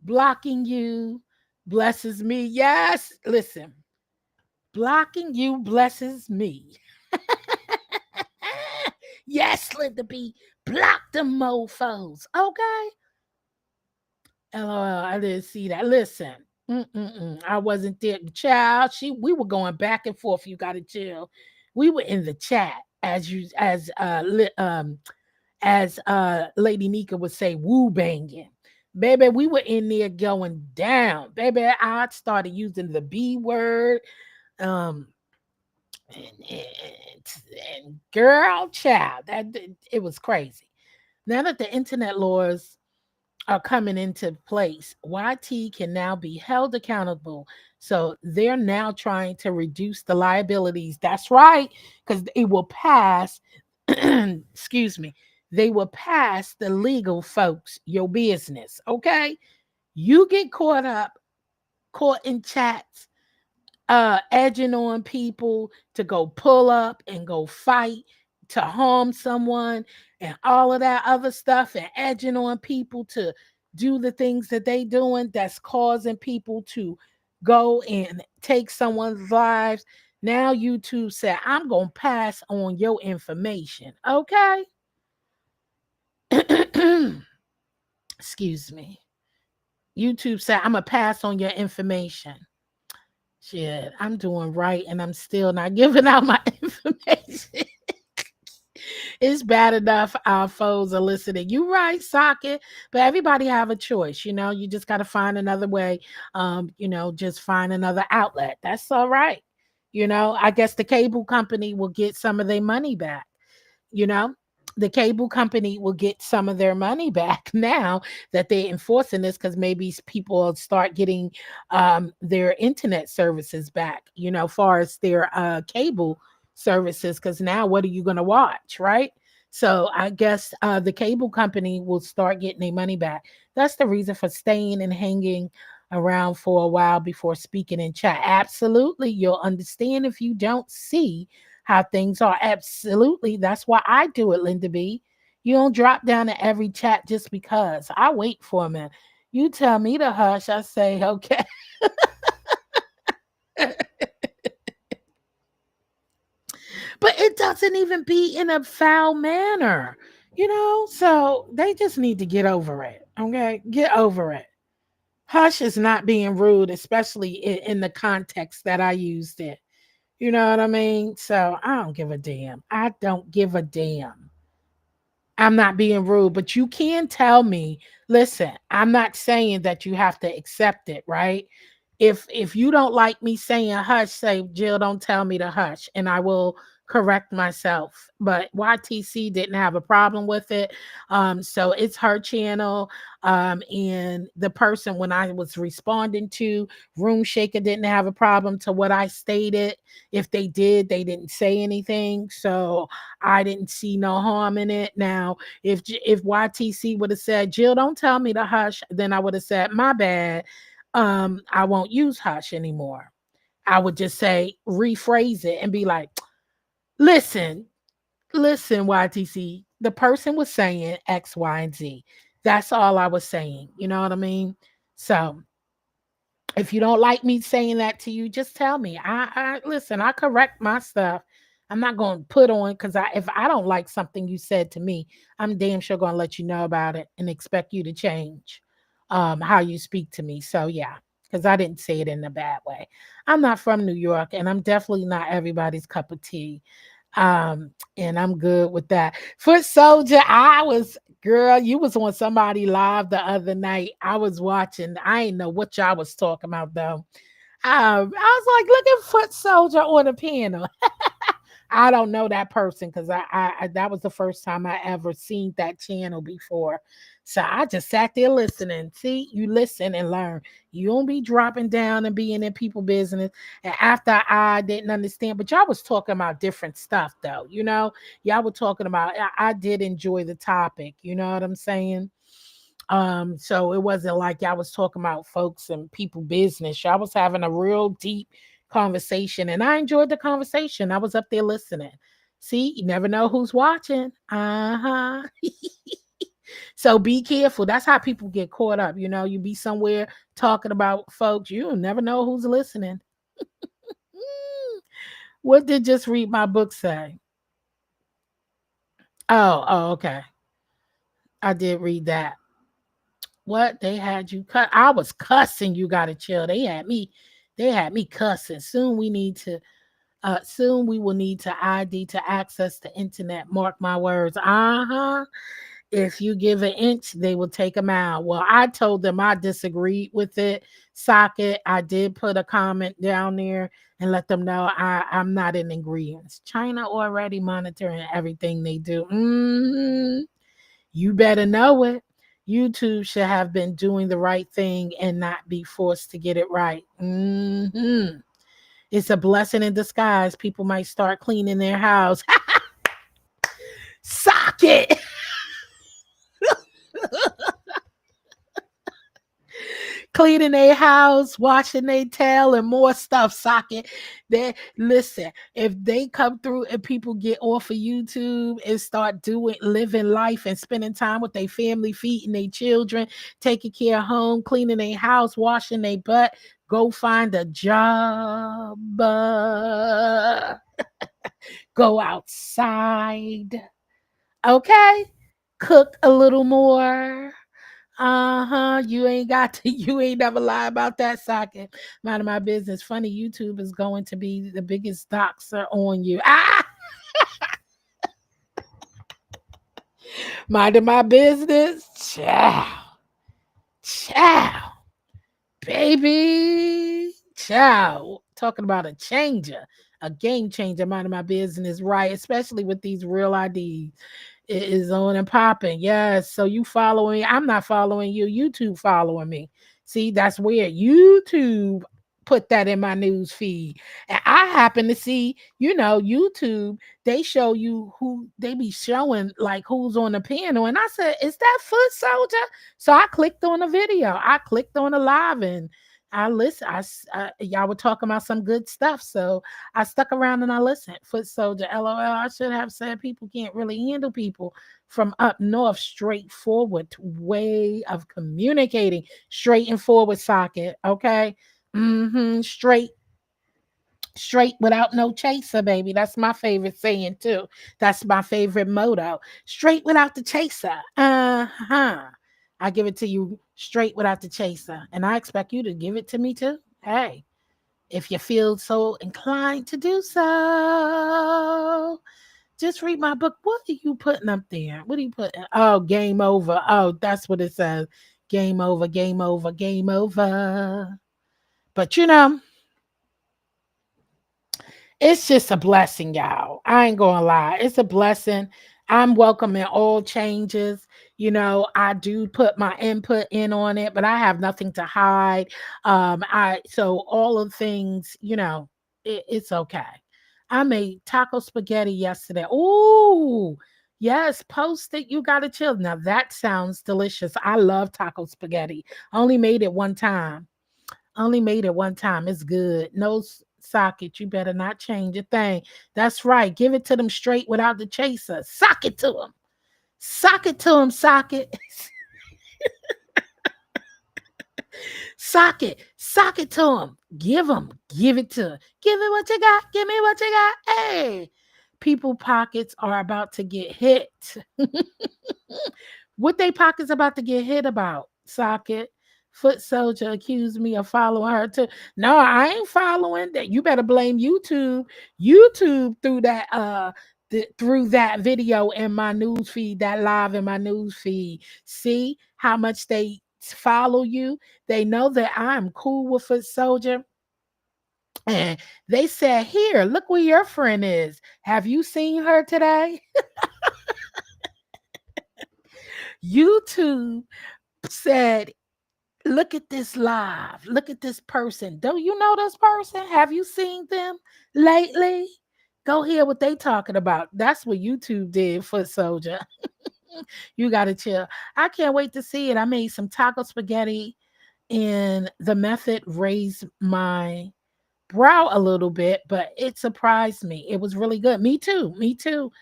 Blocking you blesses me. Yes, listen, blocking you blesses me. Yes, Linda B. Block them mofos. Okay. LOL, I didn't see that. Listen, I wasn't there. Child, we were going back and forth. You got to chill. We were in the chat as Lady Nika would say, woo banging. Baby, we were in there going down. Baby, I started using the B word. Um, and girl, child, it was crazy. Now that the internet laws are coming into place, YT can now be held accountable. So they're now trying to reduce the liabilities. That's right, because it will pass, excuse me, they will pass the legal folks your business. Okay. You get caught in chats, edging on people to go pull up and go fight to harm someone and all of that other stuff, and edging on people to do the things that they doing that's causing people to go and take someone's lives. Now YouTube said, I'm gonna pass on your information. Okay. Excuse me. YouTube said, I'm gonna pass on your information. Shit, I'm doing right and I'm still not giving out my information. It's bad enough our foes are listening. You right, socket. But everybody have a choice, you know. You just gotta find another way. Just find another outlet. That's all right. I guess the cable company will get some of their money back, you know. The cable company will get some of their money back now that they're enforcing this, because maybe people will start getting their internet services back, far as their cable services, because now what are you going to watch, right? So I guess the cable company will start getting their money back. That's the reason for staying and hanging around for a while before speaking in chat. Absolutely. You'll understand if you don't see how things are. Absolutely. That's why I do it, Linda B. You don't drop down to every chat just because. I wait for a minute. You tell me to hush, I say, okay. But it doesn't even be in a foul manner, you know? So they just need to get over it. Okay? Get over it. Hush is not being rude, especially in the context that I used it. You know what I mean? So I don't give a damn. I don't give a damn. I'm not being rude, but you can tell me, listen, I'm not saying that you have to accept it, right? If you don't like me saying hush, say, Jill, don't tell me to hush, and I will correct myself. But YTC didn't have a problem with it. So it's her channel. And the person when I was responding to Room Shaker didn't have a problem to what I stated. If they did, they didn't say anything. So I didn't see no harm in it. Now, if YTC would have said, Jill, don't tell me to hush, then I would have said, my bad. I won't use hush anymore. I would just say, rephrase it and be like, listen, listen, YTC, the person was saying X, Y, and Z. That's all I was saying. You know what I mean? So if you don't like me saying that to you, just tell me. I listen, I correct my stuff. I'm not going to put on because if I don't like something you said to me, I'm damn sure going to let you know about it and expect you to change how you speak to me. So yeah, because I didn't say it in a bad way. I'm not from New York, and I'm definitely not everybody's cup of tea. And I'm good with that. Foot Soldier, I was girl, you was on somebody live the other night. I was watching. I ain't know what y'all was talking about though. I was like, look at Foot Soldier on the panel. I don't know that person because I that was the first time I ever seen that channel before. So I just sat there listening. See, you listen and learn. You don't be dropping down and being in people business. And after I didn't understand, but y'all was talking about different stuff though. You know, y'all were talking about. I did enjoy the topic. You know what I'm saying? So it wasn't like y'all was talking about folks and people business. Y'all was having a real deep conversation, and I enjoyed the conversation. I was up there listening. See, you never know who's watching. Uh-huh. So be careful. That's how people get caught up. You know, you be somewhere talking about folks, you'll never know who's listening. What did just read my book say? Oh, okay. I did read that. What they had you cut? I was cussing. You gotta chill. They had me cussing. Soon we will need to ID to access the internet. Mark my words. Uh-huh. If you give an inch, they will take a mile. Well, I told them I disagreed with it. Socket, I did put a comment down there and let them know I'm not in agreement. China already monitoring everything they do. You better know it. YouTube should have been doing the right thing and not be forced to get it right. It's a blessing in disguise. People might start cleaning their house. Socket. Cleaning their house, washing their tail, and more stuff. Socket. They listen. If they come through and people get off of YouTube and start doing living life and spending time with their family, feeding their children, taking care of home, cleaning their house, washing their butt, go find a job. Go outside. Okay, cook a little more. Uh-huh. You ain't got to, you ain't never lie about that socket. Mind of my business. Funny, YouTube is going to be the biggest doxer on you. Ah, mind of my business. Ciao. Ciao. Baby. Ciao. Talking about a changer, a game changer, mind of my business, right? Especially with these real IDs. It is on and popping. Yes. So you following, I'm not following you. YouTube following me. See, that's weird. YouTube put that in my news feed. And I happen to see, YouTube, they show you who they be showing like who's on the panel. And I said, is that Foot Soldier? So I clicked on the video. I clicked on the live and I listen. Y'all were talking about some good stuff, so I stuck around and I listened. Foot Soldier, LOL. I should have said people can't really handle people from up north. Straightforward way of communicating, straight and forward socket. Okay, straight without no chaser, baby. That's my favorite saying too. That's my favorite motto. Straight without the chaser. I give it to you straight without the chaser. And I expect you to give it to me too. Hey, if you feel so inclined to do so, just read my book. What are you putting up there? What are you putting? Oh, game over. Oh, that's what it says. Game over, game over, game over. But it's just a blessing, y'all. I ain't gonna lie. It's a blessing. I'm welcoming all changes. I do put my input in on it, but I have nothing to hide. I so all of the things, it's okay. I made taco spaghetti yesterday. Ooh, yes, post it. You gotta chill. Now that sounds delicious. I love taco spaghetti. Only made it one time. Only made it one time. It's good. No socket. You better not change a thing. That's right. Give it to them straight without the chaser. Sock it to them. Sock it to them, socket. Sock it. Sock it to them. Give them. Give it to 'em. Give it what you got. Give me what you got. Hey. People pockets are about to get hit. What they pockets about to get hit about? Socket. Foot Soldier accused me of following her too. No, I ain't following that. You better blame YouTube. YouTube through that video in my news feed, that live in my news feed. See how much they follow you. They know that I'm cool with Foot Soldier. And they said, here, look where your friend is. Have you seen her today? YouTube said, look at this live. Look at this person. Don't you know this person? Have you seen them lately? Go hear what they talking about. That's what YouTube did, Foot Soldier. You got to chill. I can't wait to see it. I made some taco spaghetti, and the method raised my brow a little bit, but it surprised me. It was really good. Me too. Me too.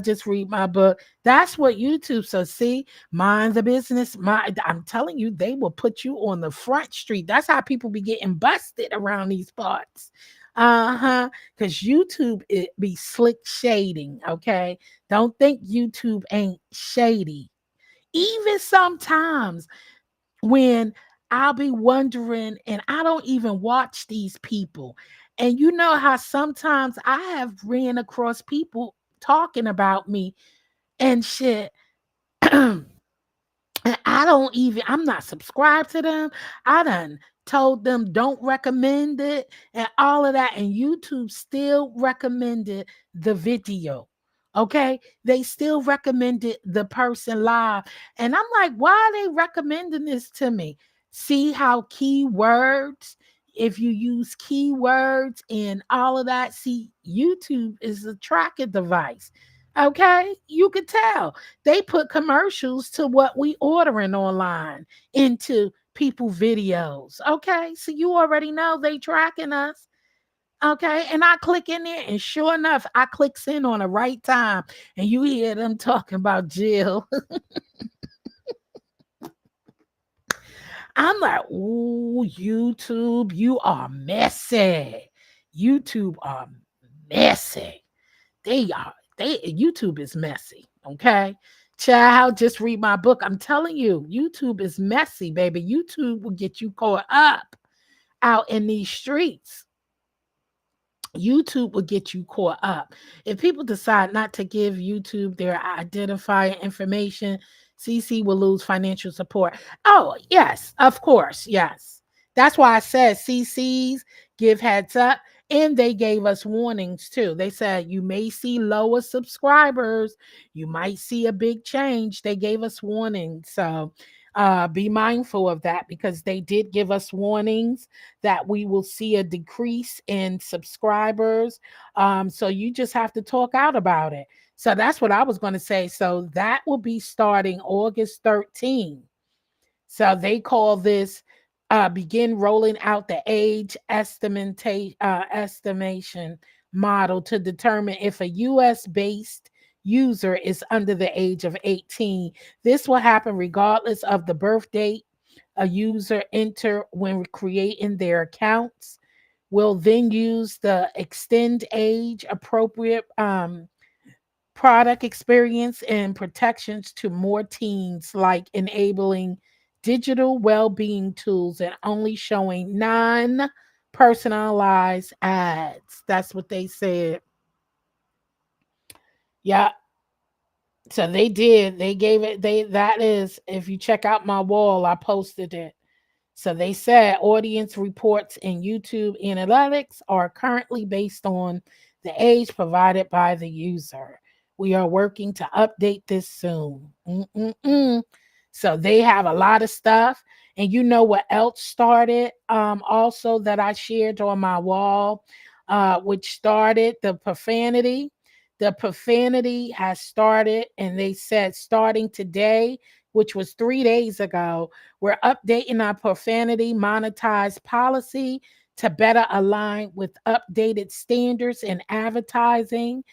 Just read my book. That's what YouTube. So see, mind the business. I'm telling you, they will put you on the front street. That's how people be getting busted around these parts. Because YouTube it be slick shading. Okay, don't think YouTube ain't shady. Even sometimes when I'll be wondering, and I don't even watch these people. And you know how sometimes I have ran across people talking about me and shit. And I'm not subscribed to them. I done told them don't recommend it and all of that. And YouTube still recommended the video. Okay. They still recommended the person live. And I'm like, why are they recommending this to me? See how keywords, if you use keywords and all of that, see, YouTube is a tracking device. Okay, you could tell they put commercials to what we ordering online into people videos. Okay, so you already know they tracking us. Okay, and I click in there, and sure enough, I clicks in on the right time, and you hear them talking about Jill. I'm like, ooh, YouTube, you are messy. YouTube are messy. YouTube is messy. Okay. Child, just read my book. I'm telling you, YouTube is messy, baby. YouTube will get you caught up out in these streets. YouTube will get you caught up. If people decide not to give YouTube their identifying information, CC will lose financial support. Oh, yes, of course. Yes. That's why I said CCs give heads up. And they gave us warnings too. They said you may see lower subscribers. You might see a big change. They gave us warnings. So be mindful of that because they did give us warnings that we will see a decrease in subscribers. So you just have to talk out about it. So that's what I was going to say. So that will be starting August 13th. So they call this begin rolling out the age estimation model to determine if a US based user is under the age of 18. This will happen regardless of the birth date a user enter when creating their accounts. Will then use the extend age appropriate product experience and protections to more teens, like enabling digital well-being tools and only showing non-personalized ads. That's what they said. Yeah. So they did. They gave it. They that is. If you check out my wall, I posted it. So they said audience reports and YouTube analytics are currently based on the age provided by the user. We are working to update this soon. Mm-mm-mm. So they have a lot of stuff. And you know what else started? Also, that I shared on my wall, which started the profanity. The profanity has started, and they said starting today, which was 3 days ago, we're updating our profanity monetized policy to better align with updated standards in advertising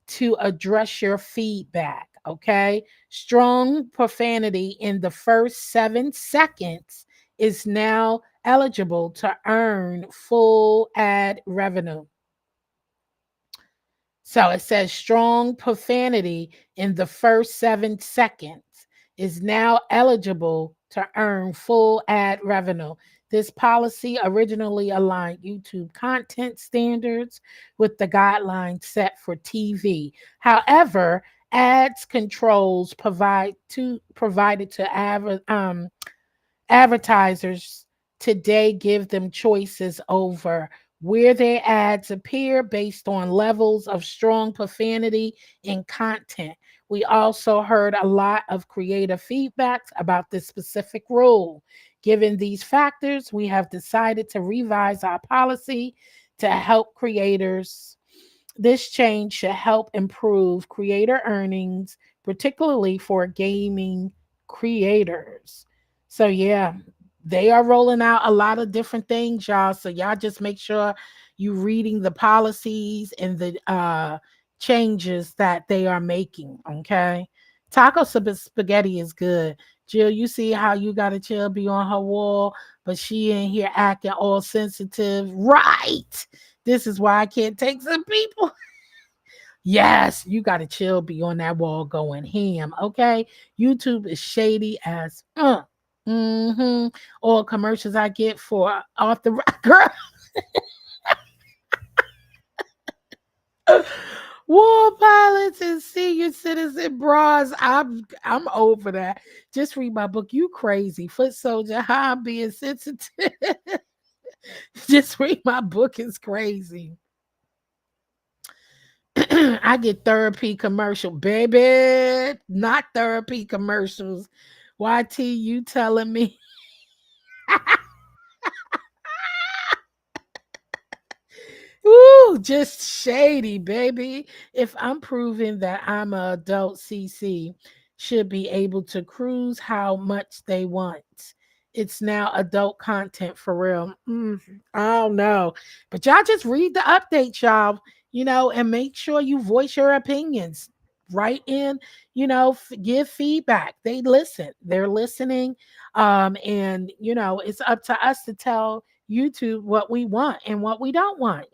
to address your feedback. Okay. Strong profanity in the first 7 seconds is now eligible to earn full ad revenue. So it says strong profanity in the first 7 seconds is now eligible to earn full ad revenue. This policy originally aligned YouTube content standards with the guidelines set for TV. However, ads controls provided to advertisers today give them choices over where their ads appear based on levels of strong profanity in content. We also heard a lot of creative feedback about this specific rule. Given these factors, we have decided to revise our policy to help creators. This change should help improve creator earnings, particularly for gaming creators. So, yeah, they are rolling out a lot of different things, y'all. So, y'all just make sure you reading the policies and the changes that they are making. Okay. Spaghetti is good. Jill, you see how you got to chill be on her wall, but she in here acting all sensitive. Right. This is why I can't take some people. Yes, you got to chill be on that wall going ham. Okay. YouTube is shady as all commercials I get for off the girl. War pilots and senior citizen bras. I'm over that. Just read my book. You crazy foot soldier. How I'm being sensitive. Just read my book. It's crazy. I get therapy commercial, baby. Not therapy commercials. YT, you telling me? Ooh, just shady, baby. If I'm proving that I'm an adult, CC should be able to cruise how much they want. It's now adult content for real. I don't know. But y'all just read the update, y'all, and make sure you voice your opinions. Write in, give feedback. They listen. They're listening. And it's up to us to tell YouTube what we want and what we don't want.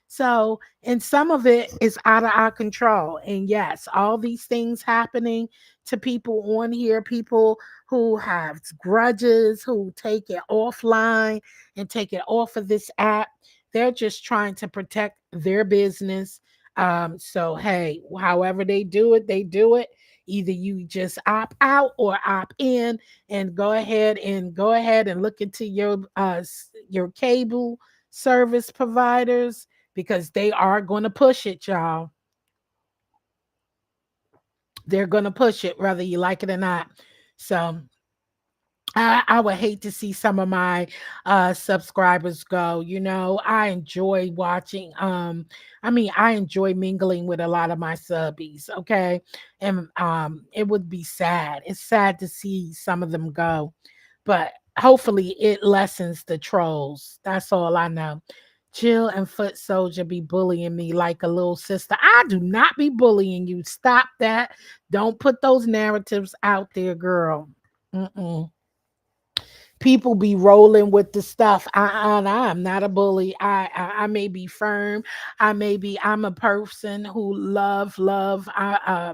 So, and some of it is out of our control. And yes, all these things happening to people on here, people who have grudges, who take it offline and take it off of this app. They're just trying to protect their business. So hey, however they do it, they do it. Either you just opt out or opt in, and go ahead and look into your cable service providers, because they are going to push it, y'all. They're going to push it whether you like it or not. So I would hate to see some of my subscribers go. I enjoy watching. I enjoy mingling with a lot of my subbies. Okay, and it would be sad. It's sad to see some of them go, but hopefully it lessens the trolls. That's all I know. Jill and Foot Soldier be bullying me like a little sister. I do not be bullying you. Stop that. Don't put those narratives out there, girl. Mm-mm. People be rolling with the stuff. I'm not a bully. I may be firm. I'm a person who love. I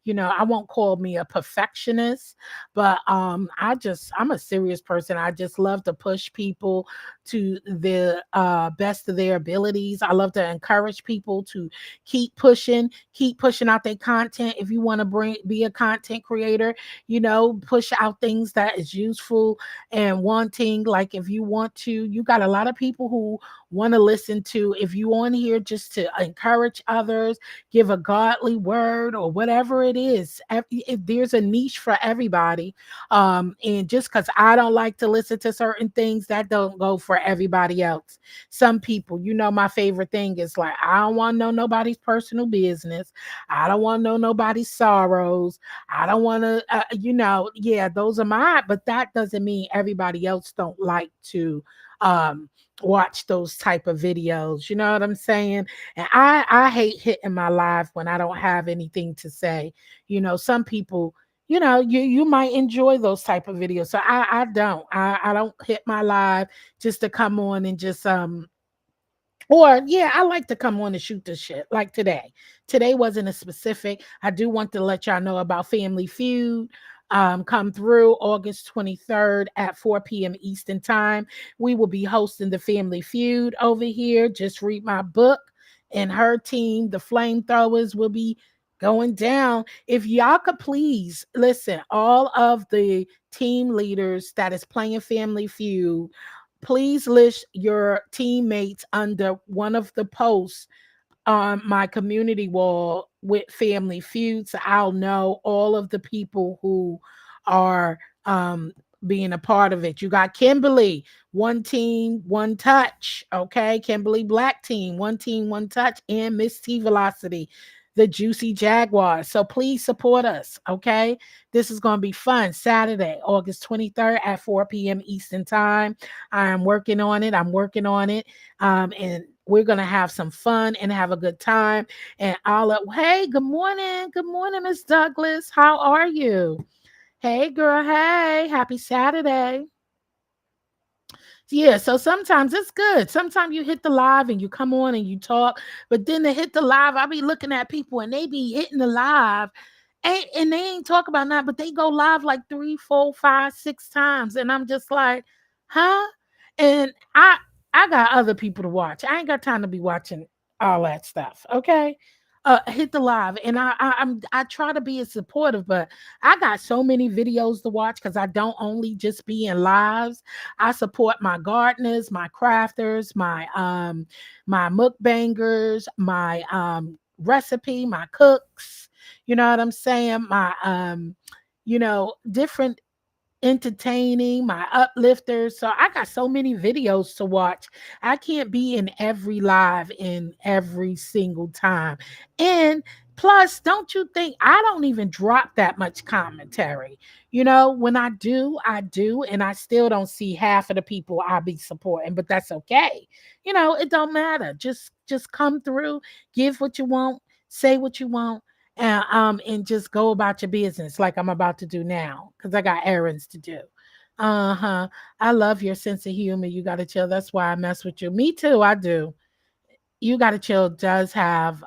won't call me a perfectionist, but I'm a serious person. I just love to push people to the best of their abilities. I love to encourage people to keep pushing out their content. If you want to be a content creator, push out things that is useful and wanting, like, if you want to, you got a lot of people who want to listen to, if you on here just to encourage others, give a godly word or whatever it is. If there's a niche for everybody, and just because I don't like to listen to certain things, that don't go for everybody else. Some people, my favorite thing is like, I don't want to know nobody's personal business. I don't want to know nobody's sorrows. I don't want to, yeah, those are mine, but that doesn't mean everybody else don't like to watch those type of videos. You know what I'm saying? And I hate hitting my live when I don't have anything to say. Some people, you might enjoy those type of videos. So I don't hit my live just to come on and just or yeah, I like to come on and shoot the shit like today. Today wasn't a specific. I do want to let y'all know about Family Feud. Come through August 23rd at 4 p.m. Eastern Time. We will be hosting the Family Feud over here. Just read my book, and her team, the Flamethrowers, will be going down. If y'all could please listen, all of the team leaders that is playing Family Feud, please list your teammates under one of the posts on my community wall with Family Feud, so I'll know all of the people who are being a part of it. You got Kimberly, one team, one touch. Okay, Kimberly Black team, one team, one touch, and Miss T Velocity, the Juicy Jaguars. So please support us. Okay, this is going to be fun. Saturday, August 23rd at 4 p.m. Eastern Time. I am working on it. And we're going to have some fun and have a good time. And hey, good morning. Good morning, Miss Douglas. How are you? Hey, girl. Hey, happy Saturday. Yeah, so sometimes it's good. Sometimes you hit the live and you come on and you talk, but then to hit the live, I be looking at people and they be hitting the live and they ain't talk about that, but they go live like 3, 4, 5, 6 times. And I'm just like, huh? And I got other people to watch. I ain't got time to be watching all that stuff. Okay. Hit the live, and I try to be as supportive, but I got so many videos to watch because I don't only just be in lives. I support my gardeners, my crafters, my mukbangers, my recipe, my cooks. You know what I'm saying? My different entertaining, my uplifters. So I got so many videos to watch. I can't be in every live in every single time. And plus, don't you think I don't even drop that much commentary? When I do, and I still don't see half of the people I be supporting, but that's okay. It don't matter. Just come through, give what you want, say what you want, and just go about your business like I'm about to do now because I got errands to do. Uh-huh. I love your sense of humor. You gotta chill. That's why I mess with you. Me too, I do. You gotta chill does have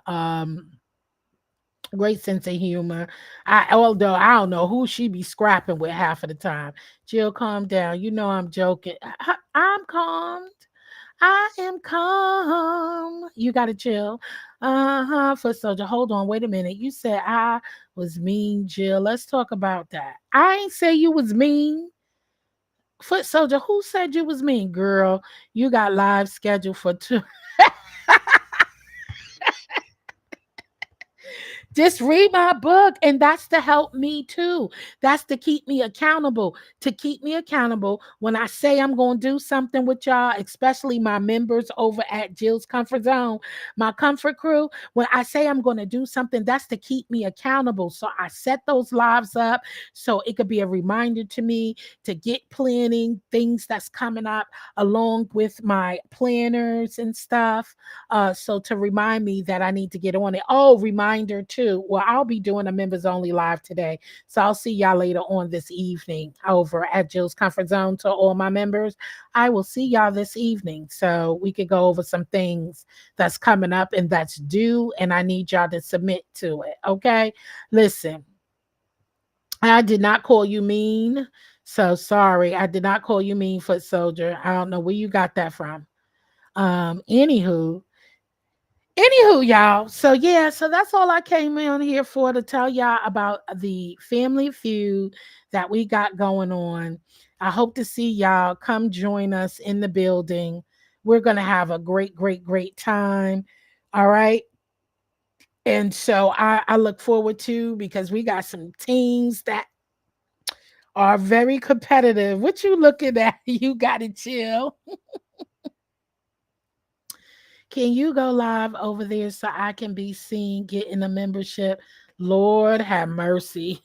great sense of humor. Although I don't know who she be scrapping with half of the time. Jill, calm down. I'm joking. I'm calm. I am calm. You gotta chill. Foot soldier. Hold on. Wait a minute. You said I was mean, Jill. Let's talk about that. I ain't say you was mean. Foot soldier, who said you was mean? Girl, you got live scheduled for 2. Just read my book. And that's to help me too. That's to keep me accountable. To keep me accountable when I say I'm going to do something with y'all, especially my members over at Jill's Comfort Zone, my comfort crew. When I say I'm going to do something, that's to keep me accountable. So I set those lives up so it could be a reminder to me to get planning things that's coming up along with my planners and stuff. So to remind me that I need to get on it. Oh, reminder too. Well, I'll be doing a members only live today. So I'll see y'all later on this evening over at Jill's Comfort Zone to all my members. I will see y'all this evening. So we could go over some things that's coming up and that's due. And I need y'all to submit to it. Okay. Listen, I did not call you mean. So sorry. I did not call you mean, foot soldier. I don't know where you got that from. Anywho, y'all. So yeah, so that's all I came on here for, to tell y'all about the family feud that we got going on. I hope to see y'all. Come join us in the building. We're gonna have a great, great, great time. All right. And so I look forward to, because we got some teams that are very competitive. What you looking at? You gotta chill. Can you go live over there so I can be seen getting a membership? Lord have mercy.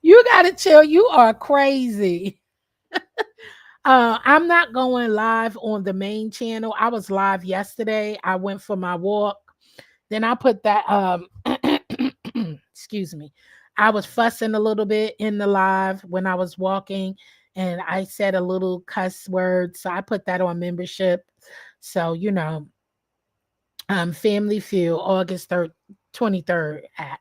You got to chill. You are crazy. I'm not going live on the main channel. I was live yesterday. I went for my walk. Then I put that excuse me. I was fussing a little bit in the live when I was walking, and I said a little cuss word. So I put that on membership. So, Family Feud, August 3rd, 23rd at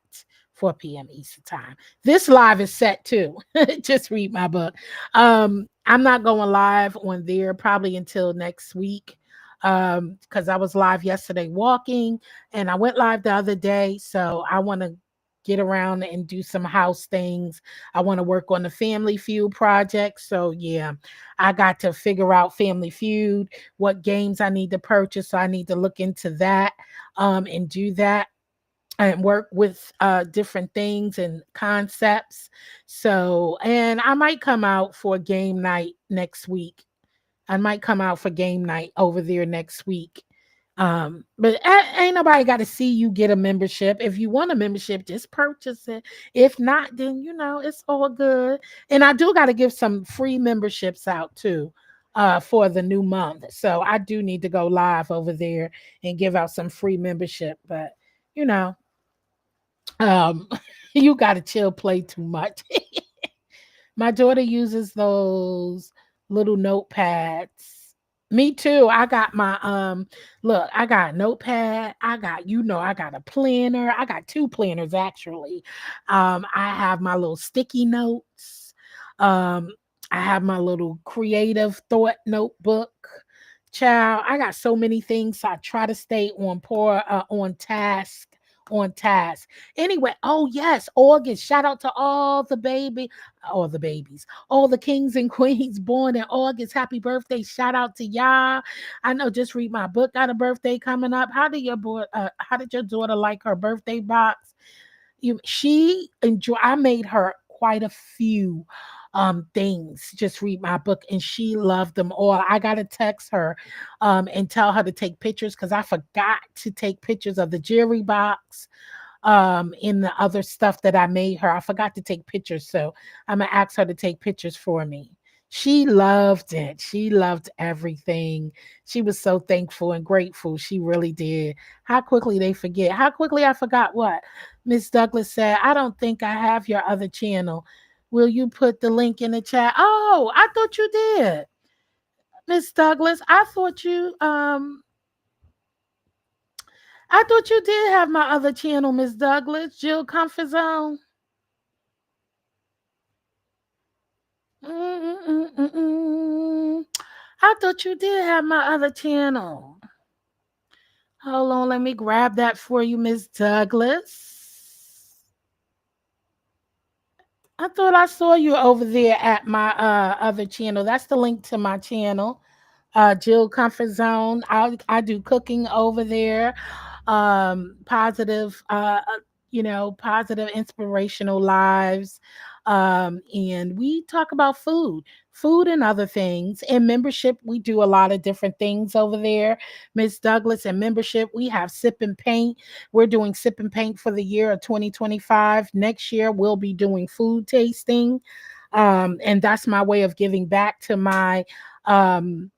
4 p.m. Eastern Time. This live is set too. Just read my book. I'm not going live on there probably until next week, because I was live yesterday walking, and I went live the other day. So I want to get around and do some house things. I want to work on the Family Feud project. So yeah, I got to figure out Family Feud, what games I need to purchase. So I need to look into that, and do that and work with different things and concepts. So, and I might come out for game night next week. I might come out for game night over there next week. But ain't nobody got to see you get a membership. If you want a membership, just purchase it. If not, then it's all good. And I do got to give some free memberships out too, for the new month. So I do need to go live over there and give out some free membership. But you know, um, you got to chill, play too much. My daughter uses those little notepads. Me too. I got my look, I got a notepad. I got a planner. I got two planners actually. I have my little sticky notes. Um, I have my little creative thought notebook. Child, I got so many things. So I try to stay on task. On task. Anyway, oh yes, August. Shout out to all the babies, all the kings and queens born in August. Happy birthday! Shout out to y'all. I know. Just read my book. Got a birthday coming up. How did your daughter like her birthday box? She enjoy. I made her quite a few things. Just read my book, and she loved them all. I gotta text her and tell her to take pictures, because I forgot to take pictures of the jewelry box, in the other stuff that I made her. I forgot to take pictures, so I'm gonna ask her to take pictures for me. She loved it. She loved everything. She was so thankful and grateful. She really did. How quickly they forget. How quickly I forgot what Miss Douglas said. I don't think I have your other channel. Will you put the link in the chat? Oh, I thought you did. Miss Douglas, I thought you did have my other channel, Miss Douglas, Jill Comfort Zone. Mm-mm-mm-mm. I thought you did have my other channel. Hold on, let me grab that for you, Miss Douglas. I thought I saw you over there at my other channel. That's the link to my channel. Jill Comfort Zone. I do cooking over there. Positive, positive inspirational lives. And we talk about food and other things. In membership, we do a lot of different things over there. Miss Douglas, in membership, we have Sip and Paint. We're doing Sip and Paint for the year of 2025. Next year, we'll be doing food tasting. And that's my way of giving back to um,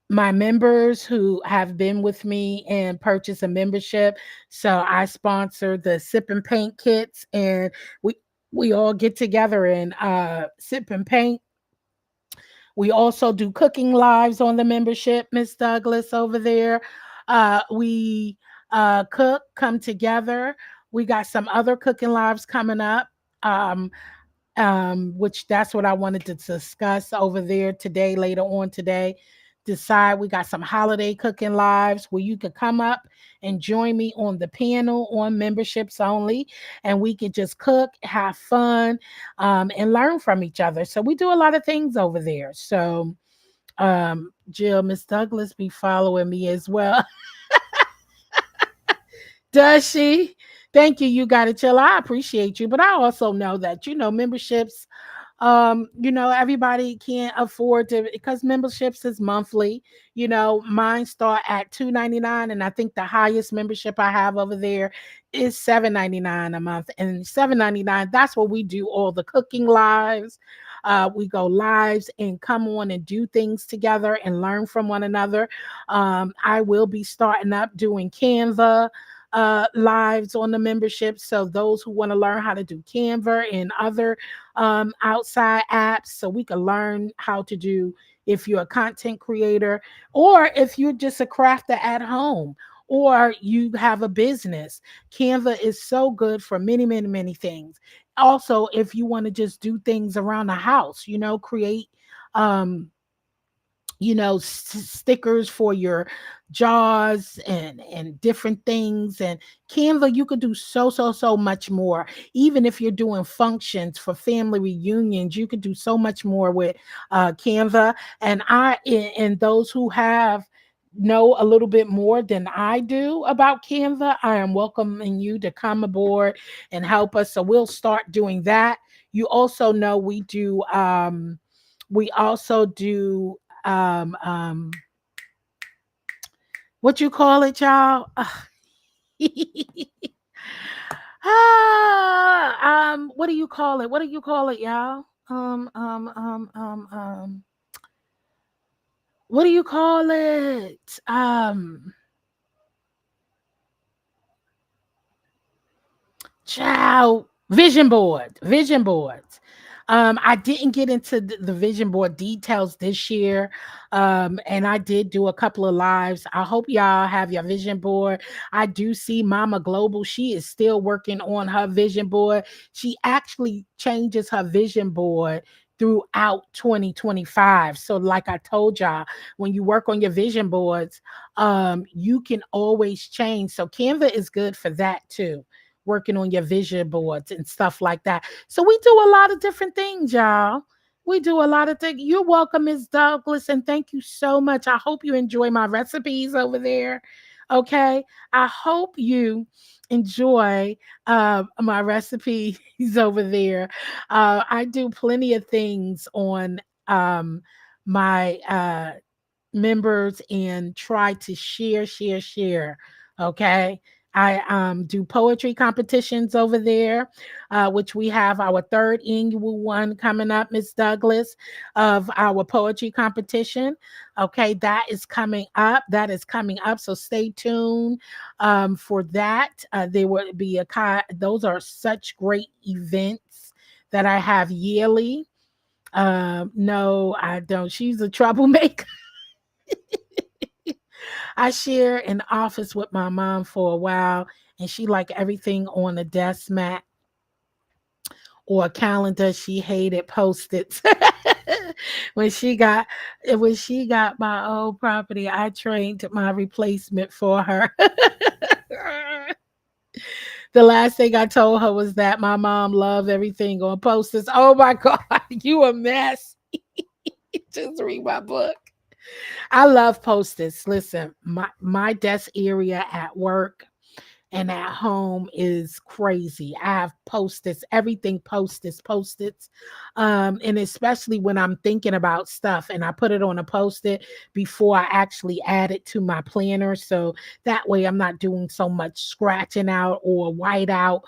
my members who have been with me and purchase a membership. So I sponsor the Sip and Paint kits, and we all get together and sip and paint. We also do cooking lives on the membership, Miss Douglas over there. We cook, come together. We got some other cooking lives coming up. Um, which that's what I wanted to discuss over there today, later on today. Decide we got some holiday cooking lives where you could come up and join me on the panel on memberships only, and we could just cook, have fun, and learn from each other. So we do a lot of things over there. So Jill, Miss Douglas be following me as well. Does she? Thank you. You got it, chill. I appreciate you, but I also know that memberships. Everybody can't afford to because memberships is monthly. Mine start at $2.99, and I think the highest membership I have over there is $7.99 a month. And $7.99. That's where we do all the cooking lives. We go lives and come on and do things together and learn from one another. I will be starting up doing Canva lives on the membership. So those who want to learn how to do Canva and other outside apps, so we can learn how to do if you're a content creator or if you're just a crafter at home or you have a business. Canva is so good for many, many, many things. Also, if you want to just do things around the house, create um stickers for your jars and different things. And Canva, you could do so much more. Even if you're doing functions for family reunions, you could do so much more with Canva. And those who have know a little bit more than I do about Canva, I am welcoming you to come aboard and help us. So we'll start doing that. You also know we also do um um what you call it, y'all? What do you call it? What do you call it, y'all? What do you call it? Child, vision boards. I didn't get into the vision board details this year. And I did do a couple of lives. I hope y'all have your vision board. I do see Mama Global. She is still working on her vision board. She actually changes her vision board throughout 2025. So like I told y'all, when you work on your vision boards, you can always change. So Canva is good for that too, working on your vision boards and stuff like that. So we do a lot of different things, y'all. We do a lot of things. You're welcome, Ms. Douglas, and thank you so much. I hope you enjoy my recipes over there. Okay. I hope you enjoy my recipes over there. I do plenty of things on my members and try to share. Okay. I do poetry competitions over there, which we have our third annual one coming up, Miss Douglas, of our poetry competition. Okay, that is coming up. That is coming up. So stay tuned for that. There will be those are such great events that I have yearly. No, I don't. She's a troublemaker. I share an office with my mom for a while, and she liked everything on a desk mat or a calendar. She hated post-its. when she got when she got my old property, I trained my replacement for her. The last thing I told her was that my mom loved everything on post-its. Oh my God, you a mess. Just read my book. I love post-its. Listen, my desk area at work and at home is crazy. I have post-its, everything post-its, post-its. And especially when I'm thinking about stuff and I put it on a post-it before I actually add it to my planner. So that way I'm not doing so much scratching out or white out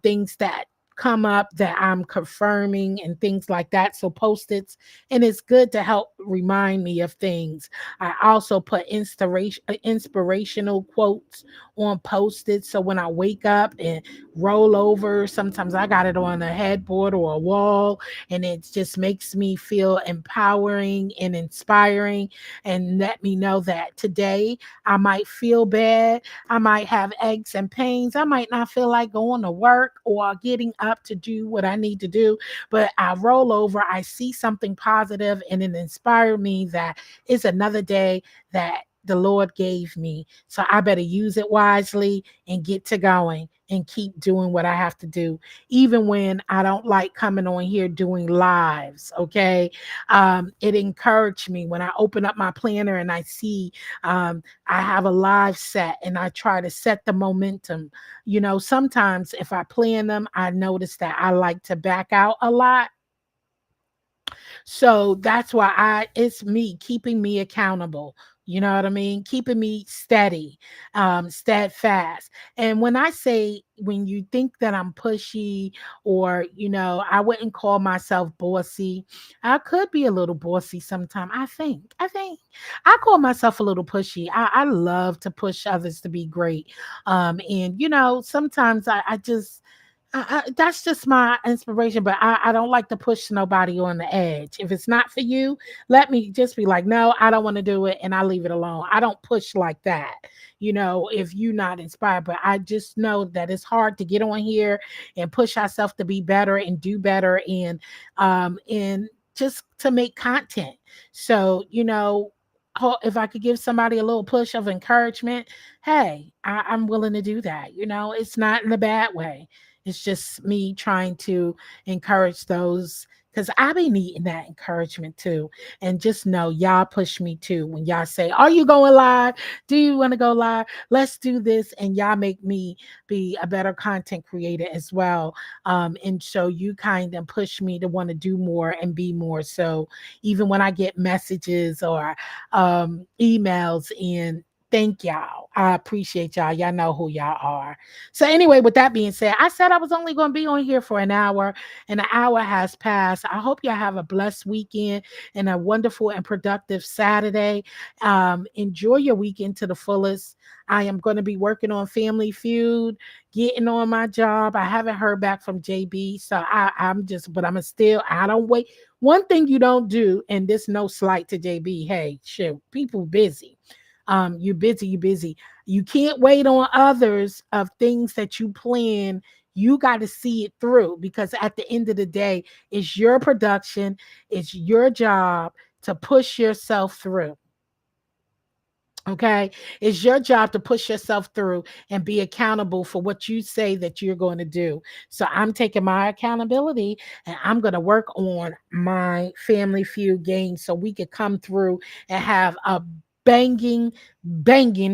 things that come up that I'm confirming and things like that. So post-its, and it's good to help remind me of things. I also put inspirational quotes on post-it. So when I wake up and roll over, sometimes I got it on a headboard or a wall, and it just makes me feel empowering and inspiring and let me know that today I might feel bad. I might have aches and pains. I might not feel like going to work or getting up to do what I need to do, but I roll over, I see something positive, and it inspired me that it's another day that the Lord gave me. So I better use it wisely and get to going and keep doing what I have to do, even when I don't like coming on here doing lives. Okay. It encouraged me when I open up my planner and I see I have a live set and I try to set the momentum. You know, sometimes if I plan them, I notice that I like to back out a lot, so that's why it's me keeping me accountable. You know what I mean? Keeping me steady, steadfast. And when I say, when you think that I'm pushy or, I wouldn't call myself bossy. I could be a little bossy sometime. I think I call myself a little pushy. I love to push others to be great. And, sometimes I just, that's just my inspiration, but I don't like to push nobody on the edge. If it's not for you, let me just be like, no, I don't want to do it, and I leave it alone. I don't push like that, if you're not inspired. But I just know that it's hard to get on here and push ourselves to be better and do better and just to make content. So, if I could give somebody a little push of encouragement, hey, I'm willing to do that. It's not in a bad way. It's just me trying to encourage those, because I be needing that encouragement too. And just know y'all push me too. When y'all say, are you going live? Do you want to go live? Let's do this. And y'all make me be a better content creator as well. And so you kind of push me to want to do more and be more. So even when I get messages or emails and thank y'all. I appreciate y'all. Y'all know who y'all are. So, anyway, with that being said, I said I was only going to be on here for an hour, and an hour has passed. I hope y'all have a blessed weekend and a wonderful and productive Saturday. Enjoy your weekend to the fullest. I am going to be working on Family Feud, getting on my job. I haven't heard back from JB, so but I'm still, I don't wait. One thing you don't do, and this no slight to JB, hey, shit, people busy. You're busy, you're busy. You can't wait on others of things that you plan. You got to see it through, because at the end of the day, it's your production, it's your job to push yourself through. Okay. It's your job to push yourself through and be accountable for what you say that you're going to do. So I'm taking my accountability and I'm going to work on my Family Feud game so we could come through and have a banging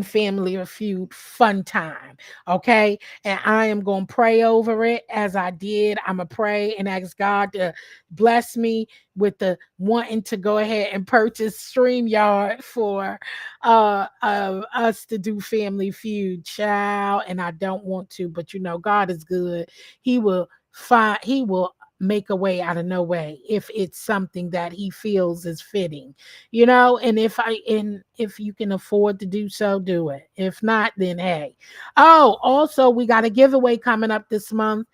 Family Feud fun time. Okay. And I am going to pray over it as I did. I'm going to pray and ask God to bless me with the wanting to go ahead and purchase StreamYard for us to do Family Feud, child. And I don't want to, but God is good. He will make a way out of no way if it's something that he feels is fitting, and if you can afford to do so, do it. If not, then hey. Oh, also, we got a giveaway coming up this month.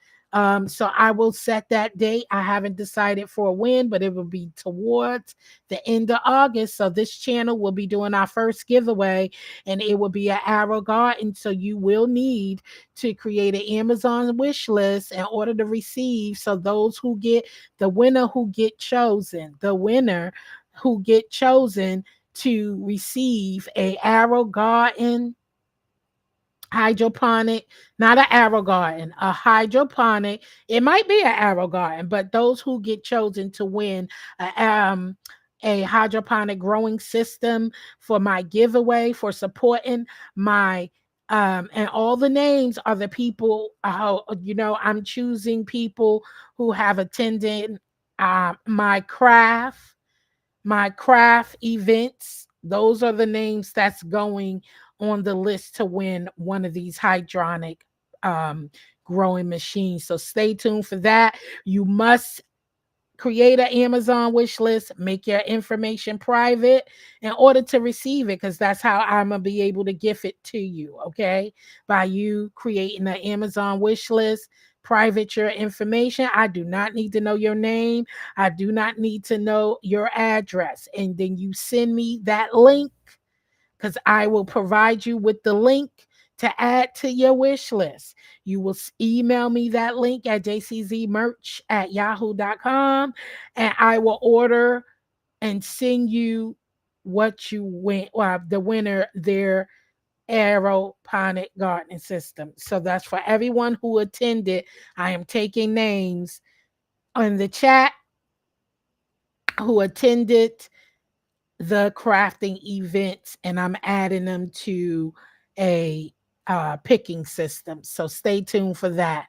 So I will set that date. I haven't decided for when, but it will be towards the end of August. So this channel will be doing our first giveaway, and it will be an Arrow Garden. So you will need to create an Amazon wish list in order to receive. So those who get the winner who get chosen to receive a Arrow Garden hydroponic, not an Arrow Garden, a hydroponic. It might be an Arrow Garden, but those who get chosen to win a a hydroponic growing system for my giveaway, for supporting my and all the names are the people, I'm choosing people who have attended my craft events. Those are the names that's going on the list to win one of these hydronic um, growing machines. So stay tuned for that. You must create an Amazon wish list, make your information private in order to receive it, because that's how I'm gonna be able to gift it to you. Okay, by you creating an Amazon wish list, private your information. I do not need to know your name. I do not need to know your address, and then you send me that link, because I will provide you with the link to add to your wish list. You will email me that link at jczmerch@yahoo.com, and I will order and send you what you win, the winner, their aeroponic gardening system. So that's for everyone who attended. I am taking names on the chat who attended the crafting events, and I'm adding them to a picking system. So stay tuned for that.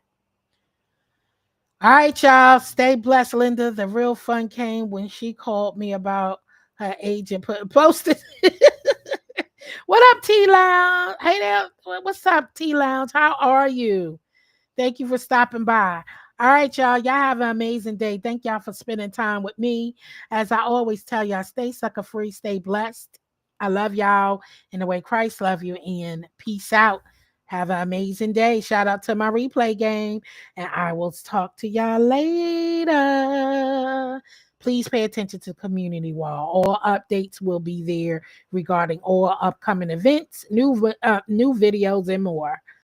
All right, y'all. Stay blessed, Linda. The real fun came when she called me about her agent posted. What up, T Lounge? Hey there. What's up, T Lounge? How are you? Thank you for stopping by. All right, y'all. Y'all have an amazing day. Thank y'all for spending time with me. As I always tell y'all, stay sucker free, stay blessed. I love y'all in the way Christ love you, and peace out. Have an amazing day. Shout out to my replay game, and I will talk to y'all later. Please pay attention to the community wall. All updates will be there regarding all upcoming events, new videos, and more.